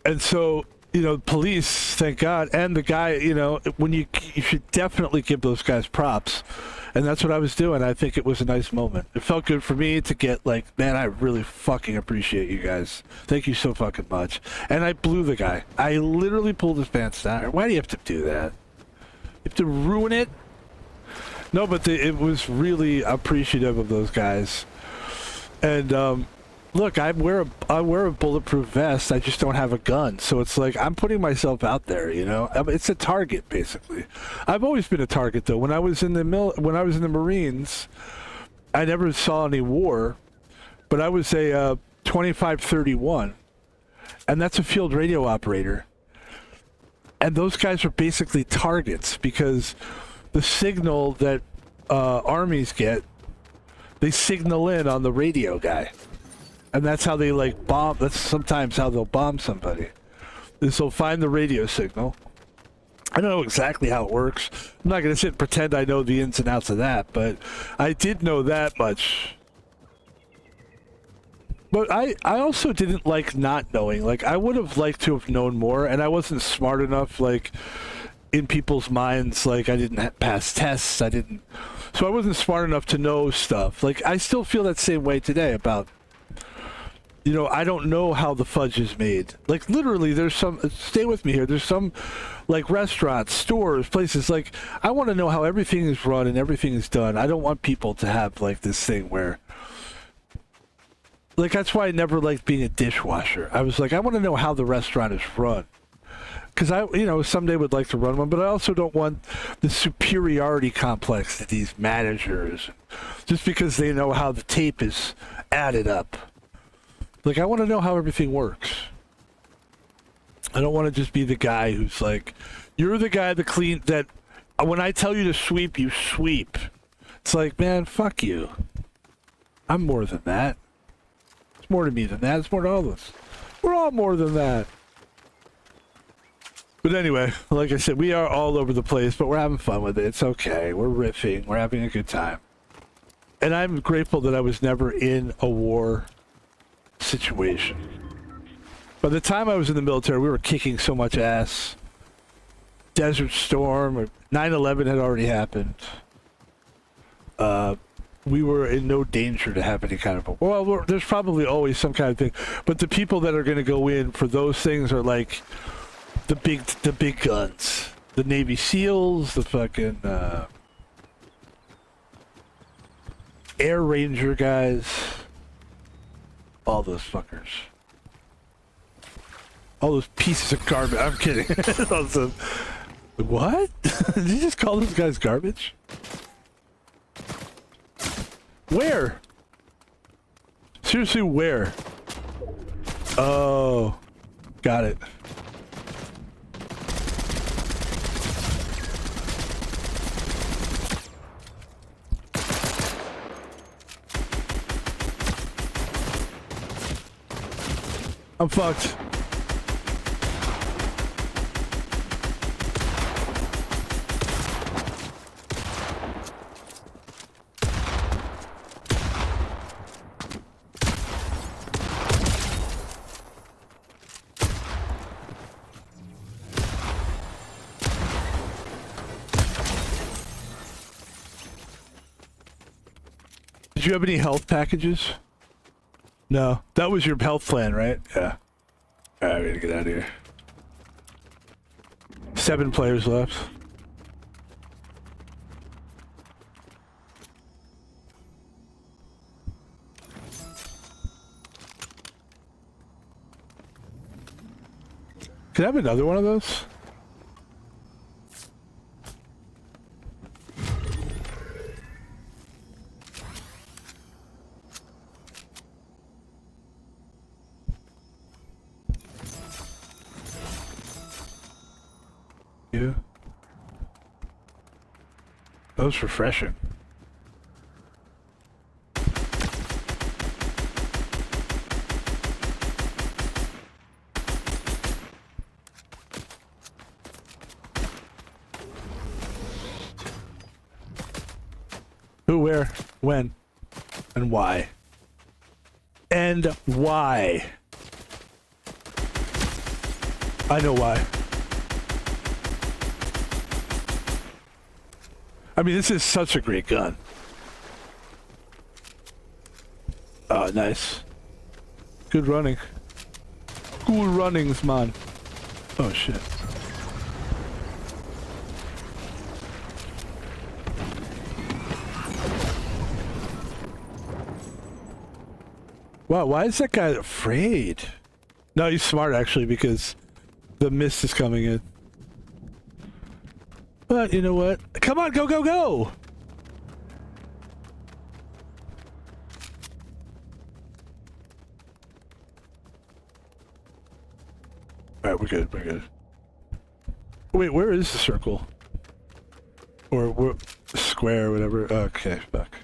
And so, you know, police, thank God, and the guy, you know, when you should definitely give those guys props. And that's what I was doing. I think it was a nice moment. It felt good for me to get like, man, I really fucking appreciate you guys. Thank you so fucking much. And I blew the guy. I literally pulled his pants down. Why do you have to do that? You have to ruin it? No, but it was really appreciative of those guys. And look, I wear a bulletproof vest. I just don't have a gun, so it's like I'm putting myself out there. You know, it's a target basically. I've always been a target though. When I was in the Marines, I never saw any war, but I was a 2531, and that's a field radio operator. And those guys are basically targets because the signal that armies get, they signal in on the radio guy. And that's how they like bomb. That's sometimes how they'll bomb somebody. Is they'll find the radio signal. I don't know exactly how it works. I'm not going to sit and pretend I know the ins and outs of that, but I did know that much. But I also didn't like not knowing. Like, I would have liked to have known more, and I wasn't smart enough, like, in people's minds. Like, I didn't pass tests. So I wasn't smart enough to know stuff. Like, I still feel that same way today about, you know, I don't know how the fudge is made. Like, literally, there's some, stay with me here, there's some, like, restaurants, stores, places, like, I want to know how everything is run and everything is done. I don't want people to have, like, this thing where, like, that's why I never liked being a dishwasher. I was like, I want to know how the restaurant is run. Because I, you know, someday would like to run one, but I also don't want the superiority complex to these managers, just because they know how the tape is added up. Like, I want to know how everything works. I don't want to just be the guy who's like, you're the guy that when I tell you to sweep, you sweep. It's like, man, fuck you. I'm more than that. It's more to me than that. It's more to all of us. We're all more than that. But anyway, like I said, we are all over the place, but we're having fun with it. It's okay. We're riffing. We're having a good time. And I'm grateful that I was never in a war situation. By the time I was in the military, we were kicking so much ass. Desert Storm or 9/11 had already happened. We were in no danger to have any kind of a... Well, there's probably always some kind of thing, but the people that are going to go in for those things are like the big guns, the Navy SEALs, the fucking Air Ranger guys. All those fuckers. All those pieces of garbage. I'm kidding. What? Did you just call those guys garbage? Where? Seriously, where? Oh. Got it. I'm fucked. Did you have any health packages? No. That was your health plan, right? Yeah. Alright, we gotta get out of here. 7 players left. Can I have another one of those? That was refreshing. Who, where, when, and why? And why? I know why. I mean, this is such a great gun. Oh, nice. Good running. Cool runnings, man. Oh, shit. Wow, why is that guy afraid? No, he's smart, actually, because the mist is coming in. But, you know what? Come on, go, go, go! Alright, we're good, we're good. Wait, where is the circle? Or square, or whatever. Okay, fuck.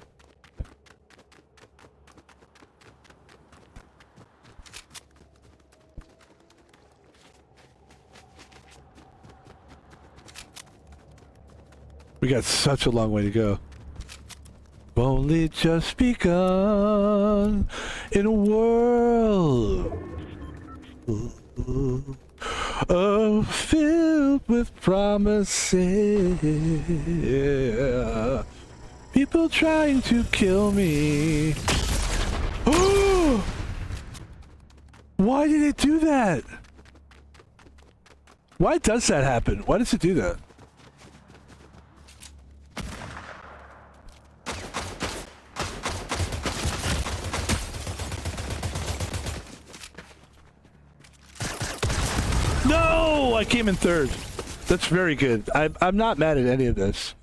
We got such a long way to go. We've only just begun in a world filled with promises. People trying to kill me. Oh! Why did it do that? Why does that happen? Why does it do that? No! I came in third. That's very good. I'm not mad at any of this.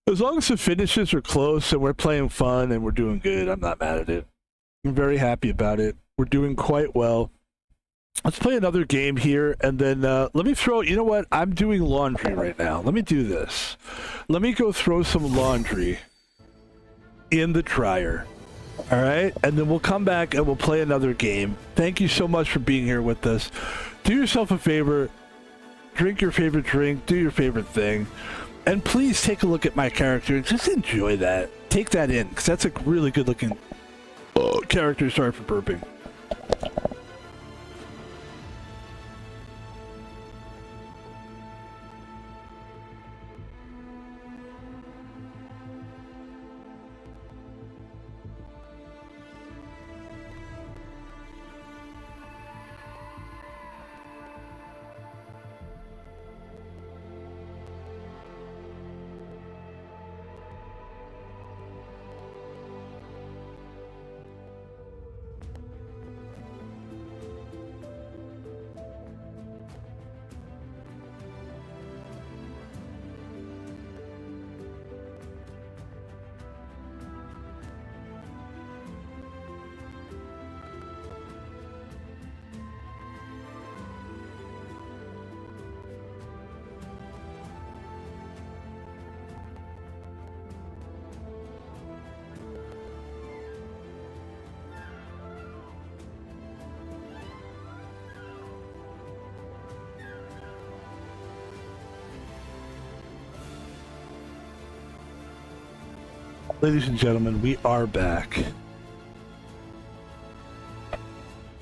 As long as the finishes are close and we're playing fun and we're doing good, I'm not mad at it. I'm very happy about it. We're doing quite well. Let's play another game here, and then let me throw... You know what? I'm doing laundry right now. Let me do this. Let me go throw some laundry in the dryer. All right? And then we'll come back and we'll play another game. Thank you so much for being here with us. Do yourself a favor. Drink your favorite drink. Do your favorite thing. And please take a look at my character. Just enjoy that. Take that in, because that's a really good-looking character. Sorry for burping. Ladies and gentlemen, we are back.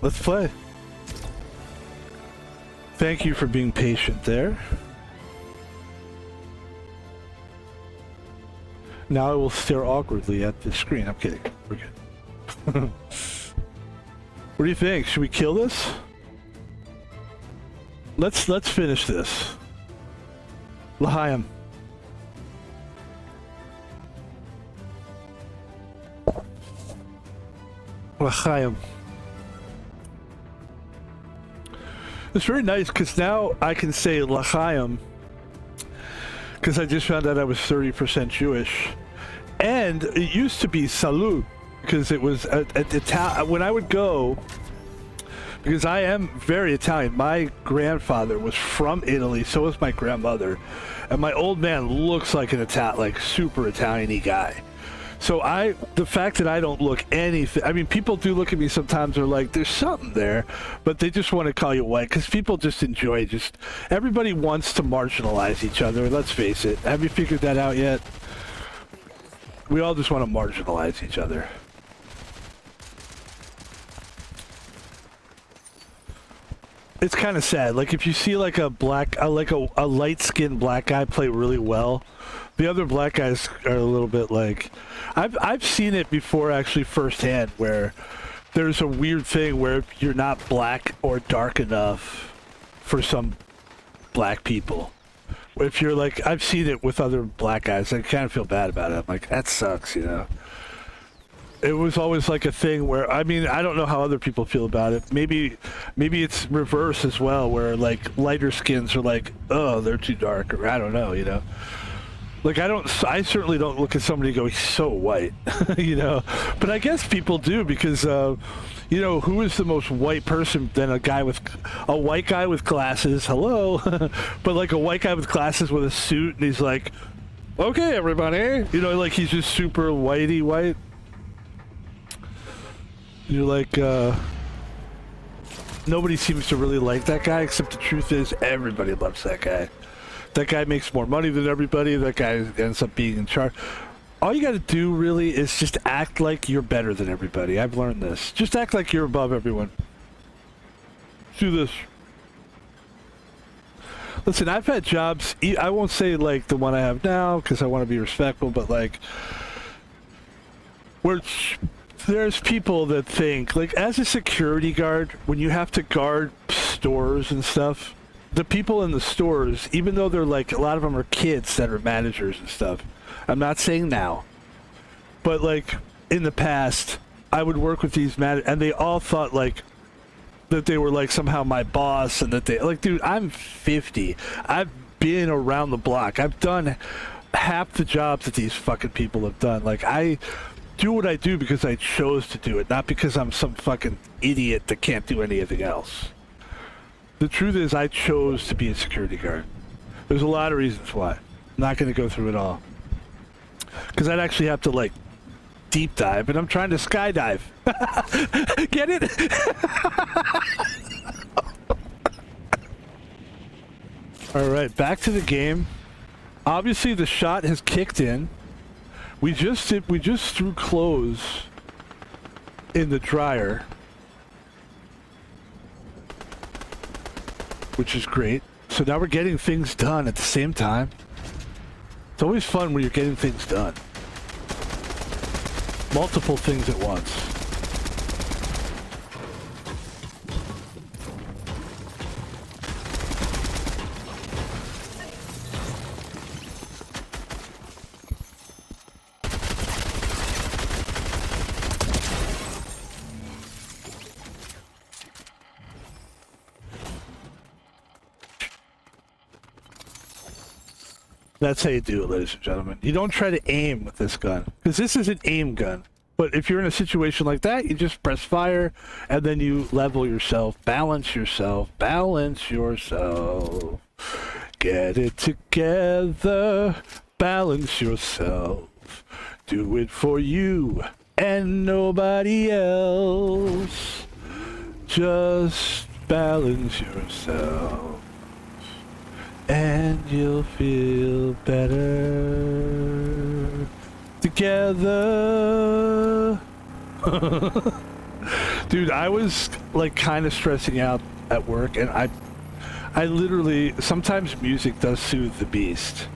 Let's play. Thank you for being patient there. Now I will stare awkwardly at the screen. I'm kidding. We're good. What do you think? Should we kill this? Let's finish this. L'chaim. L'chaim. It's very nice because now I can say L'chaim because I just found out I was 30% Jewish, and it used to be Salut because it was when I would go, because I am very Italian. My grandfather was from Italy, so was my grandmother, and my old man looks like an like super Italian-y guy. So the fact that I don't look anything, I mean, people do look at me sometimes, they're like, there's something there, but they just want to call you white, because people just enjoy, everybody wants to marginalize each other, let's face it. Have you figured that out yet? We all just want to marginalize each other. . it's kind of sad. Like if you see like a a light-skinned black guy play really well, the other black guys are a little bit like, I've seen it before actually firsthand where there's a weird thing where you're not black or dark enough for some black people. If you're like, I've seen it with other black guys, I kind of feel bad about it. I'm like, that sucks, you know. It was always like a thing where, I mean, I don't know how other people feel about it. Maybe it's reverse as well, where like lighter skins are like, oh, they're too dark, or I don't know, you know. Like I certainly don't look at somebody and go, he's so white, you know. But I guess people do because, you know, who is the most white person than a white guy with glasses? Hello, but like a white guy with glasses with a suit, and he's like, okay, everybody, you know, like he's just super whitey white. You're like, nobody seems to really like that guy, except the truth is everybody loves that guy. That guy makes more money than everybody. That guy ends up being in charge. All you got to do really is just act like you're better than everybody. I've learned this. Just act like you're above everyone. Do this. Listen, I've had jobs, I won't say like the one I have now because I want to be respectful, but like where there's people that think, like as a security guard, when you have to guard stores and stuff, the people in the stores, even though they're like, a lot of them are kids that are managers and stuff. I'm not saying now, but like in the past, I would work with these and they all thought like that they were like somehow my boss, and that they like, dude, I'm 50. I've been around the block. I've done half the jobs that these fucking people have done. Like I do what I do because I chose to do it, not because I'm some fucking idiot that can't do anything else. The truth is, I chose to be a security guard. There's a lot of reasons why. I'm not going to go through it all. Because I'd actually have to, like, deep dive, and I'm trying to skydive. Get it? All right, back to the game. Obviously, the shot has kicked in. We just threw clothes in the dryer, which is great. So now we're getting things done at the same time. It's always fun when you're getting things done. Multiple things at once. That's how you do it, ladies and gentlemen. You don't try to aim with this gun, because this is an aim gun. But if you're in a situation like that, you just press fire, and then you level yourself, balance yourself, Get it together, balance yourself. Do it for you and nobody else. Just balance yourself. And you'll feel better together. Dude, I was like kind of stressing out at work, and I literally, sometimes music does soothe the beast.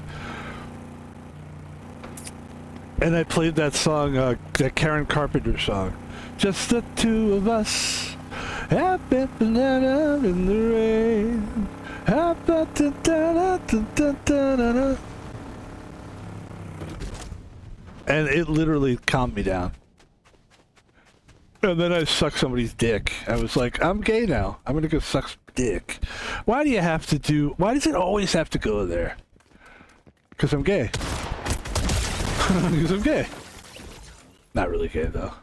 And I played that song, that Karen Carpenter song. Just the two of us, happy out in the rain. And it literally calmed me down. And then I sucked somebody's dick. I was like, I'm gay now. I'm gonna go suck some dick. Why does it always have to go there? Because I'm gay. Because I'm gay. Not really gay though.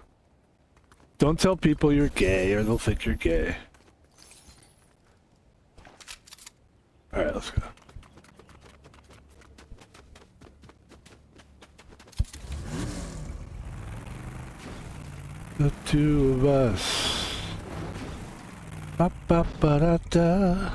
Don't tell people you're gay or they'll think you're gay. Alright, let's go. The two of us. Ba ba ba da da.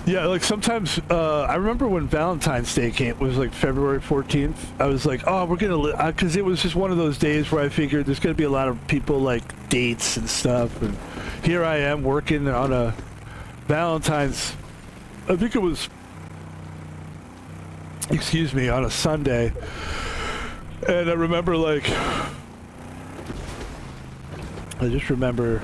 Yeah, like sometimes, I remember when Valentine's Day came, was like February 14th, I was like, oh, we're gonna, because it was just one of those days where I figured there's gonna be a lot of people like dates and stuff, and here I am working on a Valentine's, I think it was, excuse me, on a Sunday, and I remember like, I just remember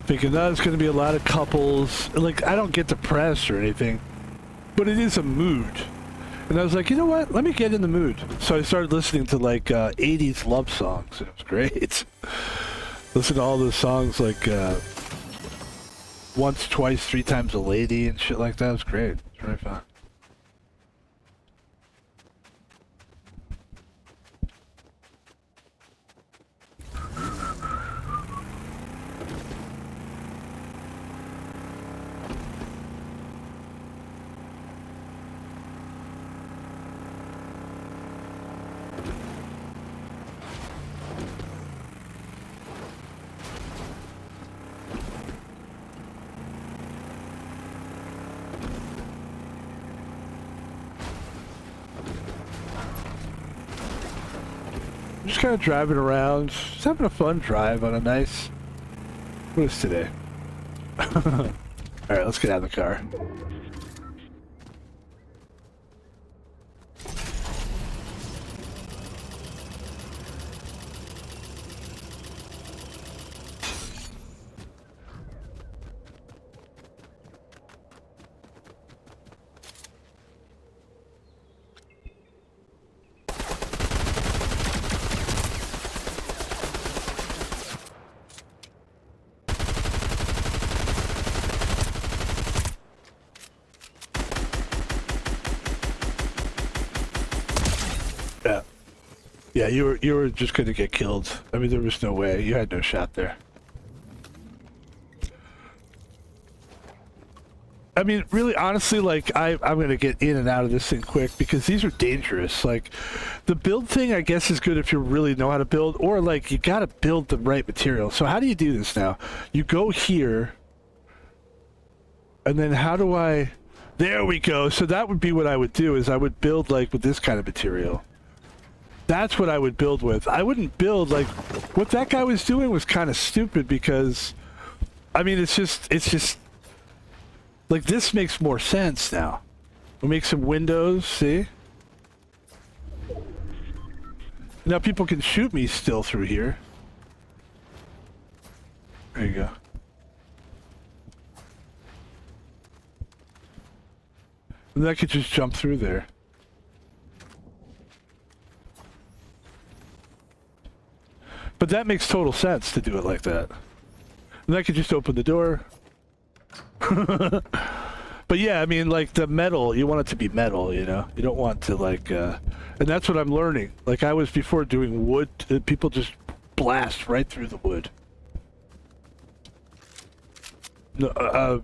thinking, no, there's going to be a lot of couples. Like, I don't get depressed or anything, but it is a mood. And I was like, you know what? Let me get in the mood. So I started listening to, like, 80s love songs. It was great. Listen to all those songs, like, Once, Twice, Three Times a Lady and shit like that. It was great. It was really fun. Just kind of driving around, just having a fun drive on a nice... What is today? Alright, let's get out of the car. Yeah. Yeah, you were just gonna get killed. I mean, there was no way. You had no shot there. I mean, really, honestly, like, I'm gonna get in and out of this thing quick because these are dangerous. Like, the build thing, I guess, is good if you really know how to build, or, like, you gotta build the right material. So how do you do this now? You go here, and then how do I... There we go. So that would be what I would do, is I would build, like, with this kind of material. That's what I would build with. I wouldn't build, like, what that guy was doing was kind of stupid because, I mean, it's just, like, this makes more sense now. We'll make some windows, see? Now people can shoot me still through here. There you go. And I could just jump through there. But that makes total sense to do it like that. And I could just open the door. But yeah, I mean, like, the metal, you want it to be metal, you know? You don't want to, like, and that's what I'm learning. Like, I was before doing wood, people just blast right through the wood. No,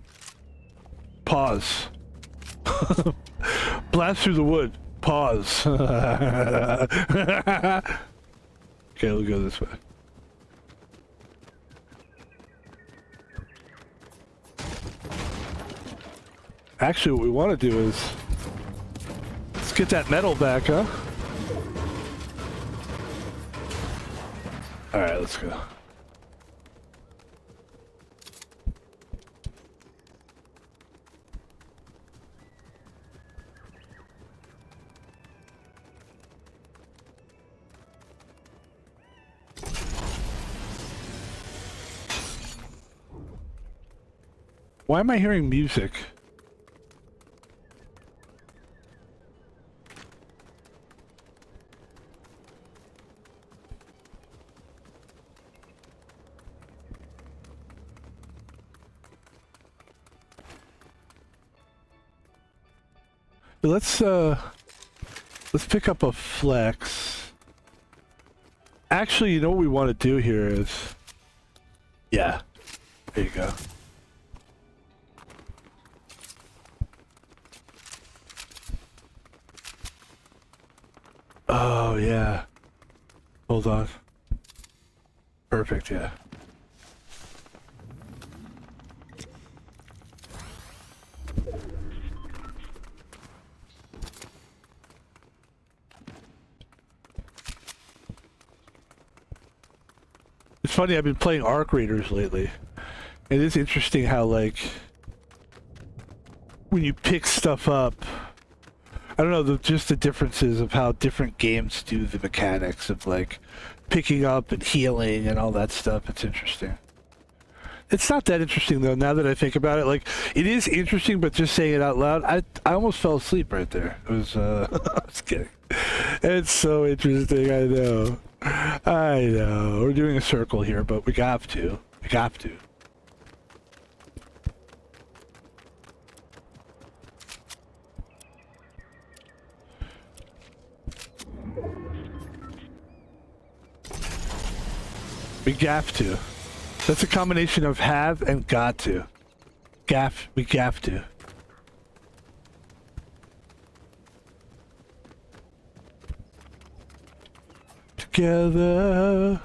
pause. Blast through the wood. Pause. Okay, we'll go this way. Actually, what we want to do is... Let's get that metal back, huh? Alright, let's go. Why am I hearing music? Let's pick up a flex. Actually, you know what we want to do here is... Yeah. There you go. Oh, yeah. Hold on. Perfect, yeah. It's funny, I've been playing Arc Raiders lately. It is interesting how, like, when you pick stuff up, I don't know, just the differences of how different games do the mechanics of, like, picking up and healing and all that stuff. It's interesting. It's not that interesting, though, now that I think about it. Like, it is interesting, but just saying it out loud, I almost fell asleep right there. It was, I was kidding. It's so interesting, I know. I know. We're doing a circle here, but we have to. We have to. We have to. That's a combination of have and got to. We have to. Together.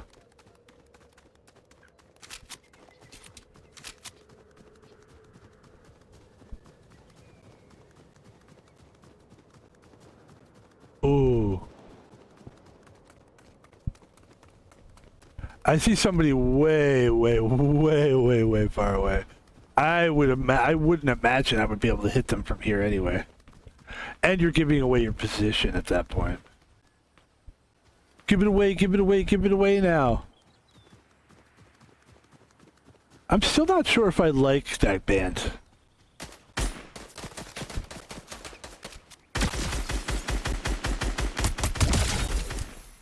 Ooh. I see somebody way far away. I wouldn't imagine I would be able to hit them from here anyway. And you're giving away your position at that point. Give it away, give it away, give it away now. I'm still not sure if I like that band.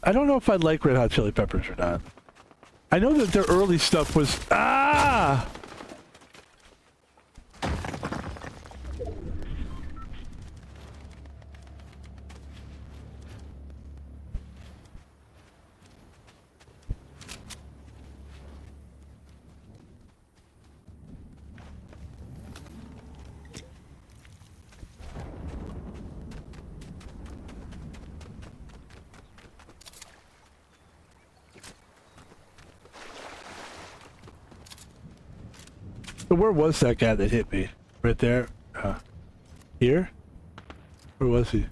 I don't know if I like Red Hot Chili Peppers or not. I know that their early stuff was... Ah! So where was that guy that hit me? Right there? Here? Where was he?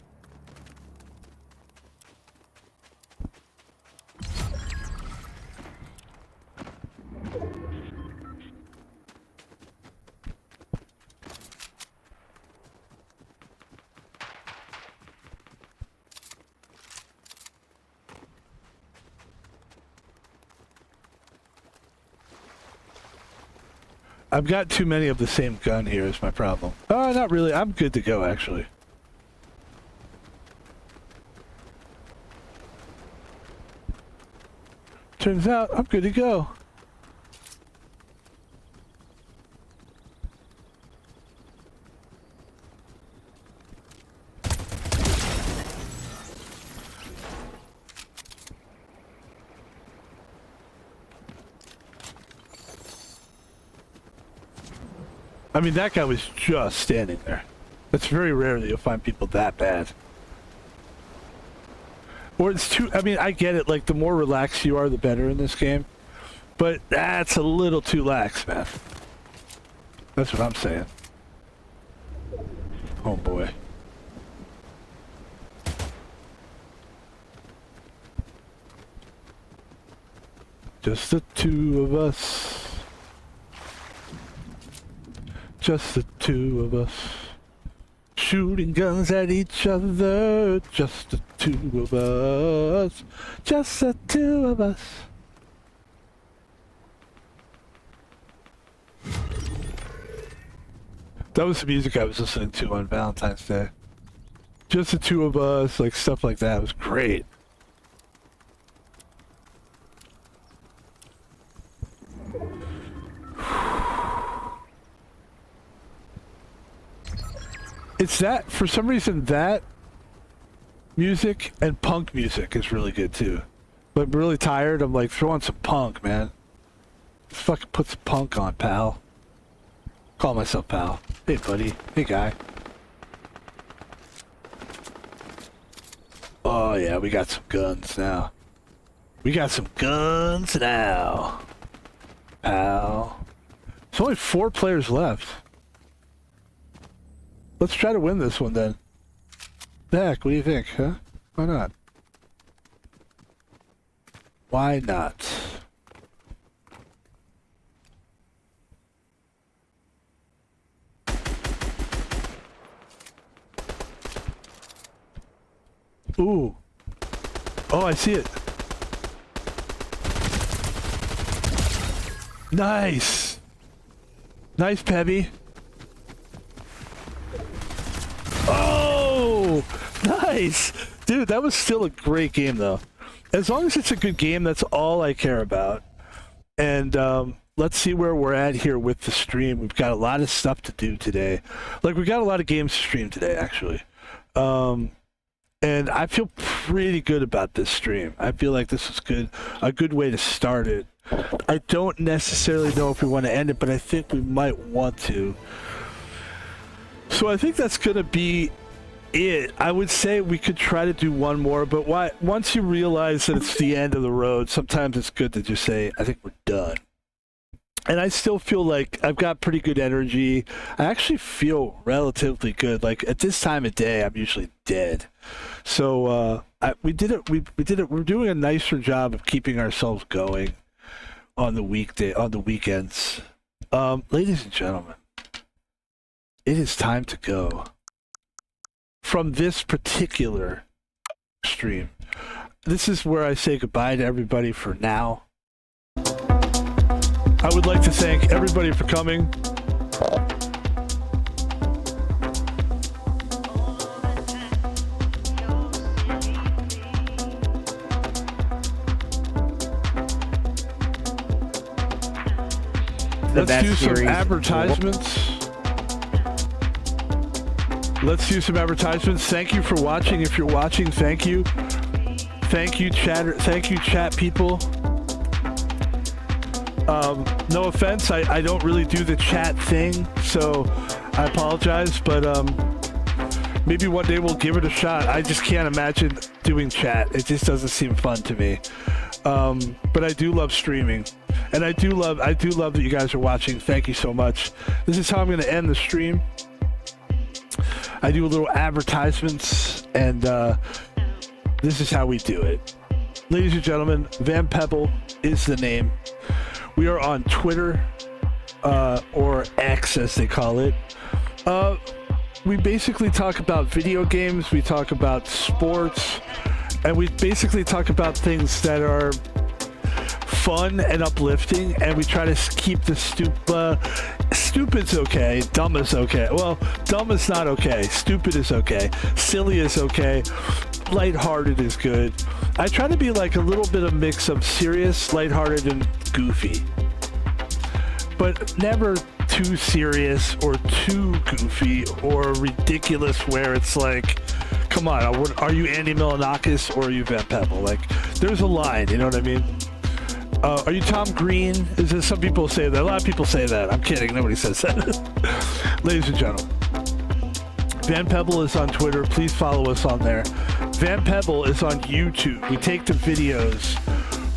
I've got too many of the same gun here is my problem. Oh, not really. I'm good to go, actually. Turns out, I'm good to go. I mean, that guy was just standing there. It's very rare that you'll find people that bad. Or it's too... I mean, I get it. Like, the more relaxed you are, the better in this game. But that's a little too lax, man. That's what I'm saying. Oh, boy. Just the two of us. Just the two of us. Shooting guns at each other. Just the two of us. Just the two of us. That was the music I was listening to on Valentine's Day. Just the two of us, like stuff like that. It was great. It's that, for some reason, that music and punk music is really good too. But I'm really tired. I'm like, throw on some punk, man. Let's fucking put some punk on, pal. Call myself pal. Hey, buddy. Hey, guy. Oh, yeah, we got some guns now. We got some guns now. Pal. There's only 4 players left. Let's try to win this one then. Heck, what do you think, huh? Why not? Why not? Ooh. Oh, I see it. Nice. Nice, Pebby. Oh, nice. Dude, that was still a great game, though. As long as it's a good game, that's all I care about. And let's see where we're at here with the stream. We've got a lot of stuff to do today. Like, we got a lot of games to stream today, actually. And I feel pretty good about this stream. I feel like this is good, a good way to start it. I don't necessarily know if we want to end it, but I think we might want to. So I think that's going to be it. I would say we could try to do one more, but once you realize that it's the end of the road, sometimes it's good to just say, I think we're done. And I still feel like I've got pretty good energy. I actually feel relatively good. Like at this time of day, I'm usually dead. So we did it. We did it. We're doing a nicer job of keeping ourselves going on the weekends. Ladies and gentlemen, it is time to go from this particular stream. This is where I say goodbye to everybody for now. I would like to thank everybody for coming. Let's do some advertisements. Let's do some advertisements. Thank you for watching. If you're watching, thank you. Thank you, chatter. Thank you, chat people. No offense, I don't really do the chat thing, so I apologize, but maybe one day we'll give it a shot. I just can't imagine doing chat. It just doesn't seem fun to me. But I do love streaming, and I do love that you guys are watching. Thank you so much. This is how I'm going to end the stream. I do a little advertisements, and this is how we do it. Ladies and gentlemen, Van Pebble is the name. We are on Twitter, or X as they call it. We basically talk about video games, we talk about sports, and we basically talk about things that are fun and uplifting, and we try to keep the stupid's okay, dumb is okay. Well, dumb is not okay, stupid is okay, silly is okay, lighthearted is good. I try to be like a little bit of mix of serious, lighthearted, and goofy, but never too serious or too goofy or ridiculous where it's like, come on, are you Andy Milonakis or are you Van Pebble? Like, there's a line, you know what I mean? Are you Tom Green? Is this, some people say that. A lot of people say that. I'm kidding. Nobody says that. Ladies and gentlemen, Van Pebble is on Twitter. Please follow us on there. Van Pebble is on YouTube. We take the videos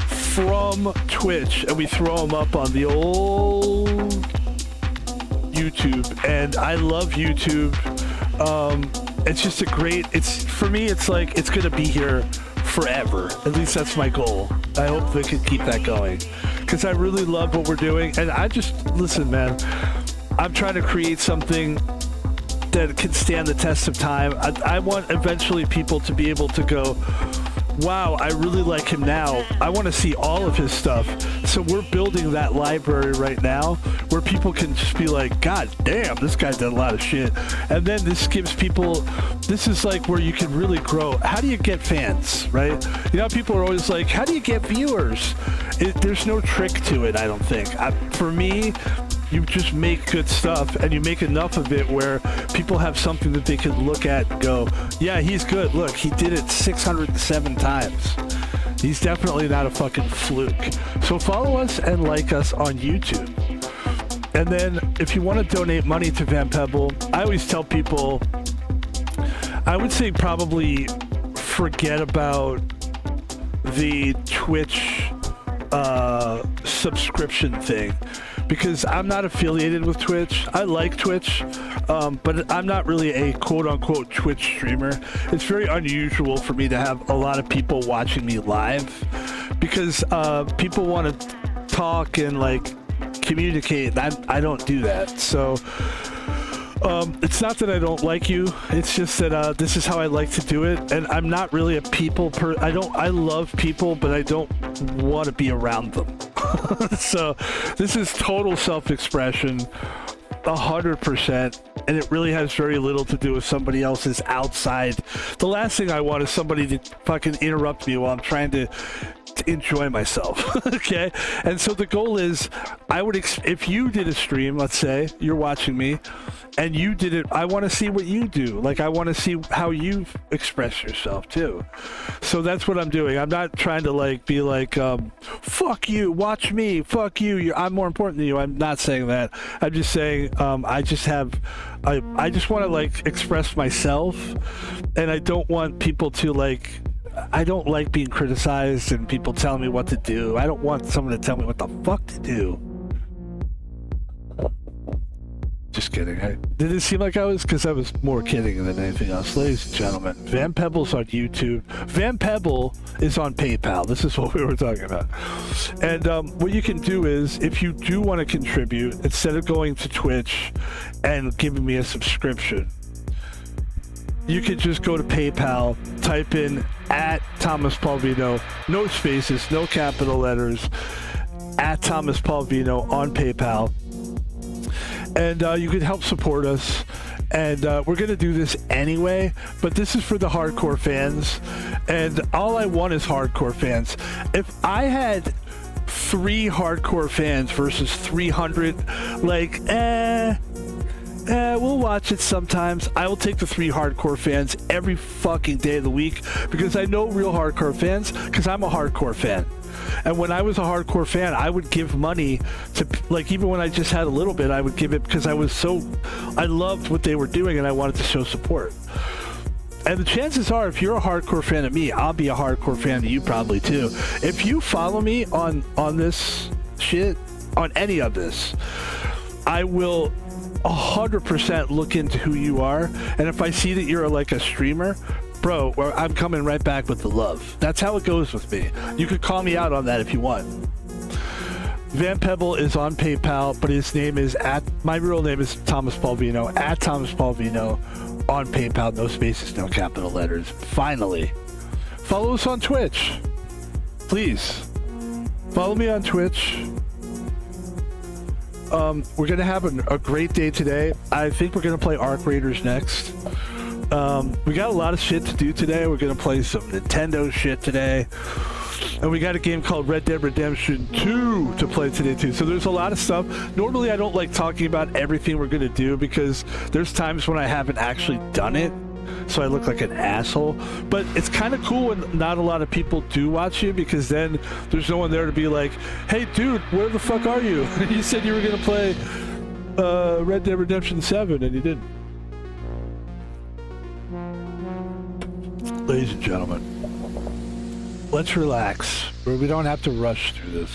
from Twitch and we throw them up on the old YouTube. And I love YouTube. It's just a great, for me, it's like, it's going to be here forever. At least that's my goal. I hope they can keep that going because I really love what we're doing. And I just, listen, man, I'm trying to create something that can stand the test of time. I want eventually people to be able to go, wow, I really like him now. I want to see all of his stuff. So we're building that library right now where people can just be like, God damn, this guy did a lot of shit. And then this gives people, this is like where you can really grow. How do you get fans, right? You know, people are always like, how do you get viewers? There's no trick to it, I don't think. For me, you just make good stuff and you make enough of it where people have something that they can look at and go, yeah, he's good. Look, he did it 607 times. He's definitely not a fucking fluke. So follow us and like us on YouTube. And then if you want to donate money to Van Pebble, I always tell people, I would say probably forget about the Twitch subscription thing. Because I'm not affiliated with Twitch. I like Twitch, but I'm not really a quote-unquote Twitch streamer. It's very unusual for me to have a lot of people watching me live because people want to talk and like communicate. I don't do that. So It's not that I don't like you. It's just that this is how I like to do it, and I'm not really a people I love people, but I don't want to be around them. So this is total self-expression, 100%, and it really has very little to do with somebody else's outside. The last thing I want is somebody to fucking interrupt me while I'm trying to enjoy myself. Okay, and so the goal is, if you did a stream, let's say you're watching me and you did it, I want to see what you do. Like, I want to see how you express yourself too. So that's what I'm doing. I'm not trying to like be like, fuck you, watch me, fuck you, I'm more important than you. I'm not saying that. I'm just saying I just want to like express myself, and I don't want people to like, I don't like being criticized and people telling me what to do. I don't want someone to tell me what the fuck to do. Just kidding. Did it seem like I was? Because I was more kidding than anything else. Ladies and gentlemen, Van Pebble's on YouTube. Van Pebble is on PayPal. This is what we were talking about. And what you can do is, if you do want to contribute, instead of going to Twitch and giving me a subscription, you could just go to PayPal, type in @ThomasPaulVino, no spaces, no capital letters, @ThomasPaulVino on PayPal. And you could help support us. And we're going to do this anyway, but this is for the hardcore fans. And all I want is hardcore fans. If I had 3 hardcore fans versus 300, like, we'll watch it sometimes. I will take the 3 hardcore fans every fucking day of the week, because I know real hardcore fans, because I'm a hardcore fan. And when I was a hardcore fan, I would give money to, like, even when I just had a little bit, I would give it because I loved what they were doing and I wanted to show support. And the chances are, if you're a hardcore fan of me, I'll be a hardcore fan of you probably too. If you follow me on this shit, on any of this, I will 100% look into who you are. And if I see that you're like a streamer, bro, I'm coming right back with the love. That's how it goes with me. You could call me out on that if you want. Van Pebble is on PayPal, but his name is my real name is Thomas Paulvino, @ThomasPaulvino on PayPal, no spaces, no capital letters. Finally, follow us on Twitch. Please, follow me on Twitch. We're going to have a great day today. I think we're going to play Arc Raiders next. We got a lot of shit to do today. We're going to play some Nintendo shit today. And we got a game called Red Dead Redemption 2 to play today too. So there's a lot of stuff. Normally I don't like talking about everything we're going to do, because there's times when I haven't actually done it, so I look like an asshole. But it's kind of cool when not a lot of people do watch you, because then there's no one there to be like, hey dude, where the fuck are you? You said you were going to play Red Dead Redemption 7 and you didn't. Ladies and gentlemen, let's relax, where we don't have to rush through this.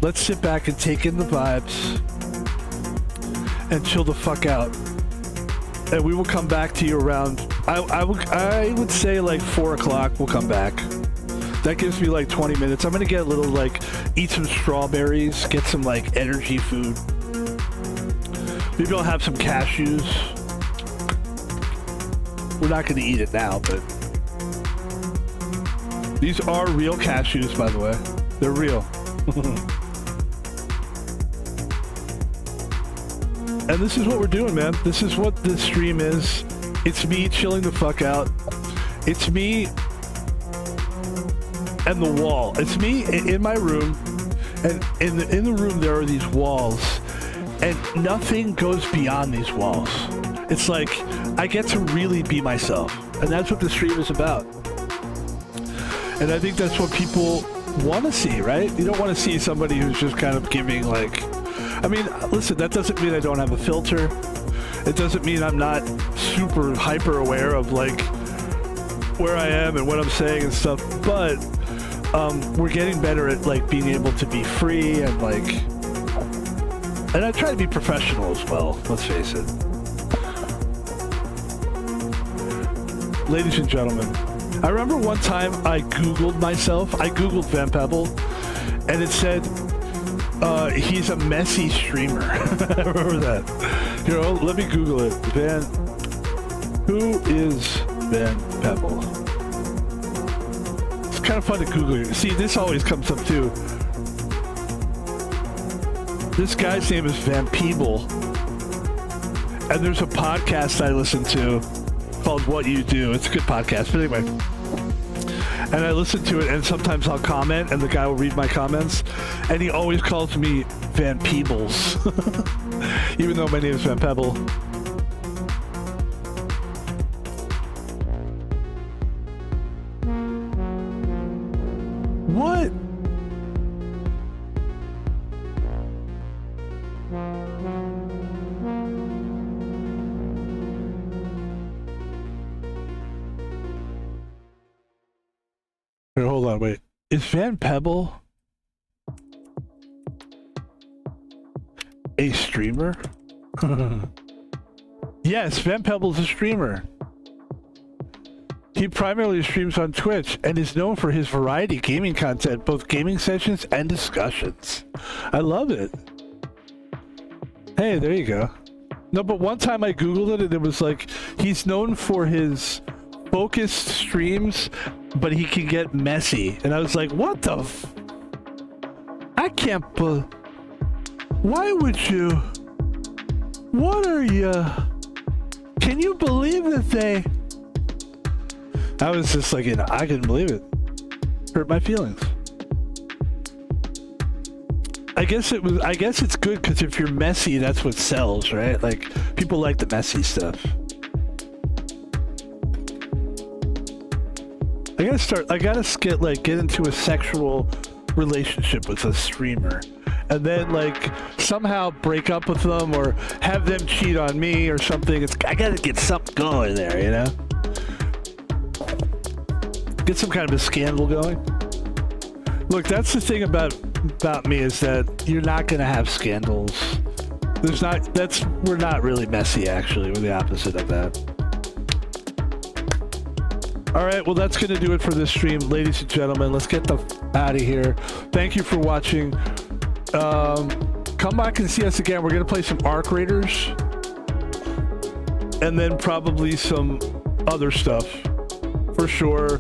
Let's sit back and take in the vibes and chill the fuck out. And we will come back to you around, I would say like 4 o'clock we'll come back. That gives me like 20 minutes. I'm gonna get a little, like, eat some strawberries, get some like energy food. Maybe I'll have some cashews. We're not gonna eat it now, but these are real cashews, by the way. They're real. And this is what we're doing, man. This is what this stream is. It's me chilling the fuck out. It's me and the wall. It's me in my room, and in the room there are these walls, and nothing goes beyond these walls. It's like I get to really be myself, and that's what the stream is about. And I think that's what people want to see, right? You don't want to see somebody who's just kind of giving, like, I mean, listen, that doesn't mean I don't have a filter. It doesn't mean I'm not super hyper aware of like where I am and what I'm saying and stuff, but we're getting better at like being able to be free and like, and I try to be professional as well, let's face it. Ladies and gentlemen, I remember one time I Googled myself. I Googled Van Pebble, and it said, He's a messy streamer. I remember that. Here, let me Google it. Who is Van Pebble? It's kind of fun to Google it. See, this always comes up too. This guy's name is Van Pebble. And there's a podcast I listen to called What You Do. It's a good podcast, but anyway. And I listen to it, and sometimes I'll comment, and the guy will read my comments, and he always calls me Van Peebles, even though my name is Van Pebble. What? Here, hold on, wait. Is Van Pebble a streamer? Yes, Van Pebble's a streamer. He primarily streams on Twitch and is known for his variety gaming content, both gaming sessions and discussions. I love it. Hey, there you go. No, but one time I Googled it and it was like, he's known for his focused streams, but he can get messy. And I was like, what the I can't why would you? What are you? Can you believe that they? I was just like, I couldn't believe it. Hurt my feelings. I guess it's good because if you're messy, that's what sells, right? Like, people like the messy stuff. I gotta get into a sexual relationship with a streamer. And then, like, somehow break up with them or have them cheat on me or something. I gotta get something going there, you know? Get some kind of a scandal going. Look, that's the thing about me is that you're not gonna have scandals. We're not really messy, actually. We're the opposite of that. All right, well, that's gonna do it for this stream, ladies and gentlemen. Let's get out of here. Thank you for watching. Come back and see us again. We're gonna play some Arc Raiders and then probably some other stuff for sure.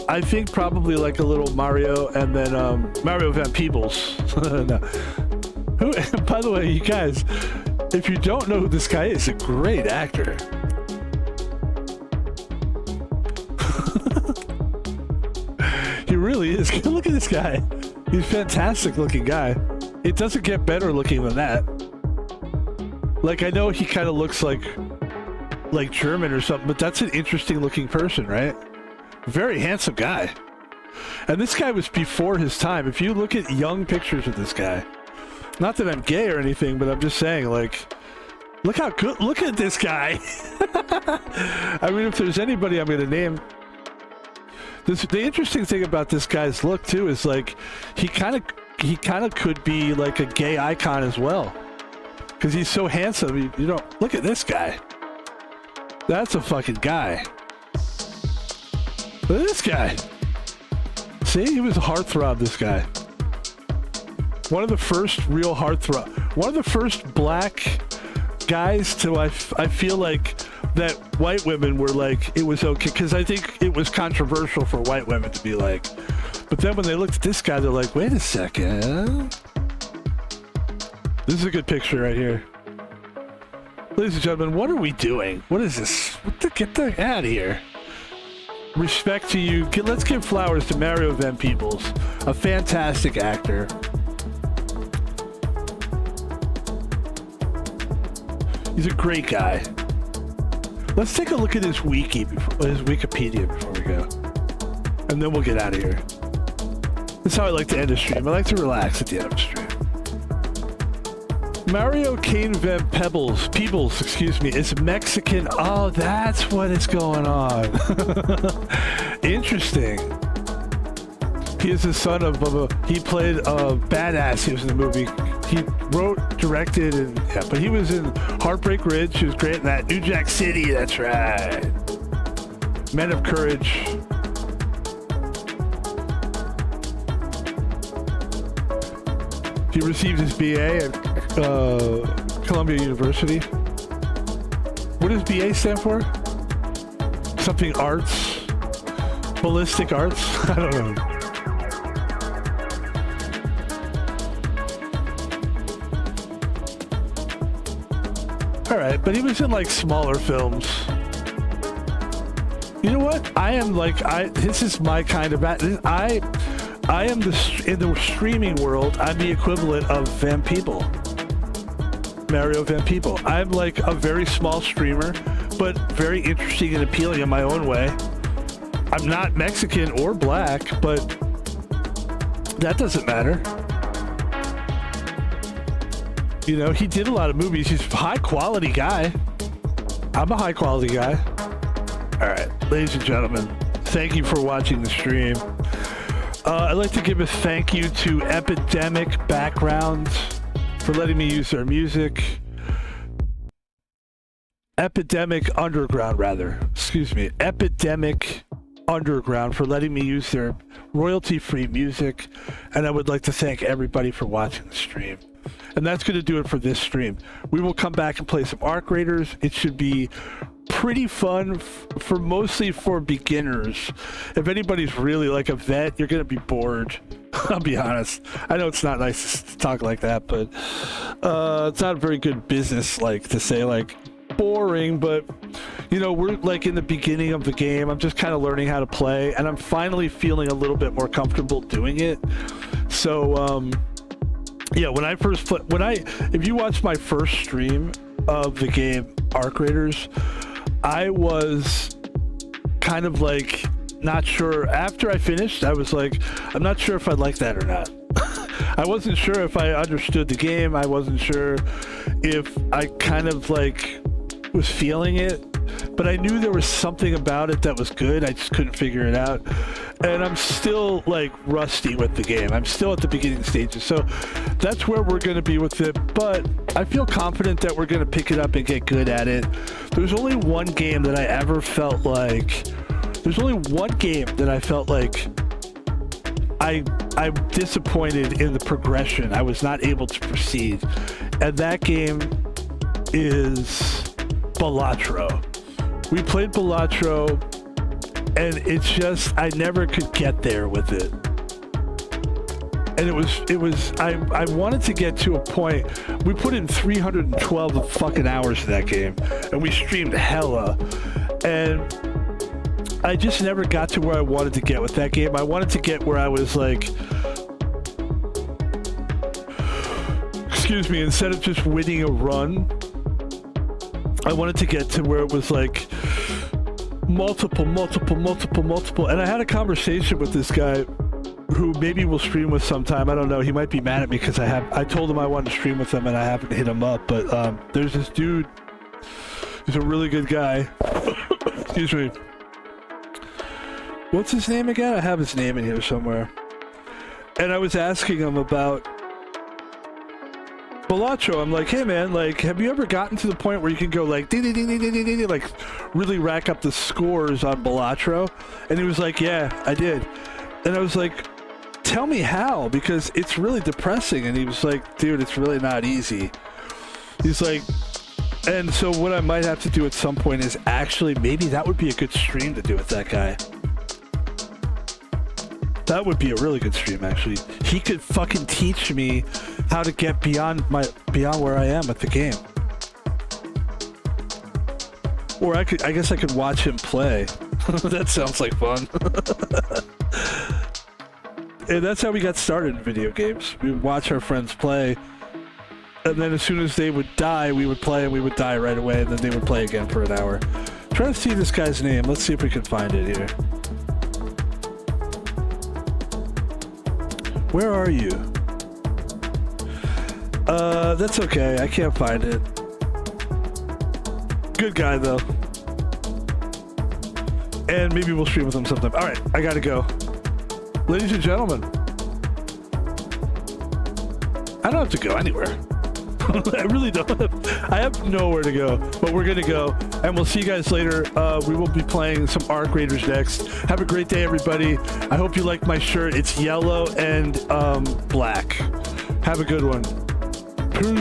I think probably like a little Mario and then Mario Van Peebles. No. Who, by the way, you guys, if you don't know who this guy is, he's a great actor. He really is. Look at this guy. He's a fantastic looking guy. It doesn't get better looking than that. Like, I know he kind of looks like German or something, but that's an interesting looking person, right? Very handsome guy. And this guy was before his time. If you look at young pictures of this guy, not that I'm gay or anything, but I'm just saying, like, look how good, look at this guy. I mean, if there's anybody I'm going to name, the interesting thing about this guy's look too is like, he kind of could be like a gay icon as well. Because he's so handsome. You don't, look at this guy. That's a fucking guy. Look at this guy. See, he was a heartthrob, this guy. One of the first real heartthrob. One of the first black guys to, I feel like, that white women were like, it was okay. Because I think it was controversial for white women to be like. But then when they looked at this guy, they're like, wait a second. This is a good picture right here. Ladies and gentlemen, what are we doing? What is this? Get the out of here. Respect to you. Let's give flowers to Mario Van Peebles, a fantastic actor. He's a great guy. Let's take a look at his Wikipedia before we go. And then we'll get out of here. That's how I like to end a stream. I like to relax at the end of a stream. Mario Kane Van Peebles, excuse me, is Mexican. Oh, that's what is going on. Interesting. He is the son of he played a badass. He was in the movie. He wrote, directed, and yeah, but he was in Heartbreak Ridge. He was great in that. New Jack City, that's right. Men of Courage. If He received his BA at Columbia University. What does BA stand for? Something arts? Ballistic arts? I don't know. All right, but he was in like smaller films. You know what? This is my kind of, I am in the streaming world, I'm the equivalent of Van Peebles. Mario Van Peebles. I'm like a very small streamer, but very interesting and appealing in my own way. I'm not Mexican or black, but that doesn't matter. You know, he did a lot of movies. He's a high quality guy. I'm a high quality guy. All right, ladies and gentlemen, thank you for watching the stream. I'd like to give a thank you to Epidemic Background for letting me use their music. Epidemic Underground, rather. Excuse me. Epidemic Underground for letting me use their royalty-free music. And I would like to thank everybody for watching the stream. And that's going to do it for this stream. We will come back and play some Arc Raiders. It should be pretty fun mostly for beginners. If anybody's really like a vet, you're going to be bored. I'll be honest. I know it's not nice to talk like that, but it's not a very good business like to say like boring, but you know, we're like in the beginning of the game. I'm just kind of learning how to play, and I'm finally feeling a little bit more comfortable doing it. So yeah, when I first play, if you watch my first stream of the game Arc Raiders, I was kind of like not sure. After I finished, I was like, I'm not sure if I like that or not. I wasn't sure if I understood the game. I wasn't sure if I kind of like was feeling it, but I knew there was something about it that was good. I just couldn't figure it out. And I'm still like rusty with the game. I'm still at the beginning stages. So that's where we're going to be with it. But I feel confident that we're going to pick it up and get good at it. There's only one game that I ever felt like, I'm disappointed in the progression. I was not able to proceed. And that game is Balatro. We played Balatro, and it's just, I never could get there with it. And I wanted to get to a point. We put in 312 fucking hours in that game, and we streamed hella. And I just never got to where I wanted to get with that game. I wanted to get where I was like, excuse me, instead of just winning a run, I wanted to get to where it was like multiple. And I had a conversation with this guy who maybe we'll stream with sometime. I don't know. He might be mad at me because I told him I wanted to stream with him and I haven't hit him up. But there's this dude. He's a really good guy. Excuse me. What's his name again? I have his name in here somewhere. And I was asking him about Balatro. I'm like, hey man, like, have you ever gotten to the point where you can go like, ding, ding, ding, ding, ding, ding, like really rack up the scores on Balatro? And he was like, yeah, I did. And I was like, tell me how, because it's really depressing. And he was like, dude, it's really not easy. He's like, and so what I might have to do at some point is actually, maybe that would be a good stream to do with that guy. That would be a really good stream, actually. He could fucking teach me how to get beyond where I am with the game. Or I guess I could watch him play. That sounds like fun. And that's how we got started in video games. We would watch our friends play, and then as soon as they would die, we would play, and we would die right away, and then they would play again for an hour. Try to see this guy's name. Let's see if we can find it here. Where are you? That's okay. I can't find it. Good guy, though. And maybe we'll stream with him sometime. All right, I gotta go. Ladies and gentlemen, I don't have to go anywhere. I really don't. I have nowhere to go, but we're gonna go, and we'll see you guys later. We will be playing some Arc Raiders next. Have a great day, everybody. I hope you like my shirt. It's yellow and black. Have a good one. Peace.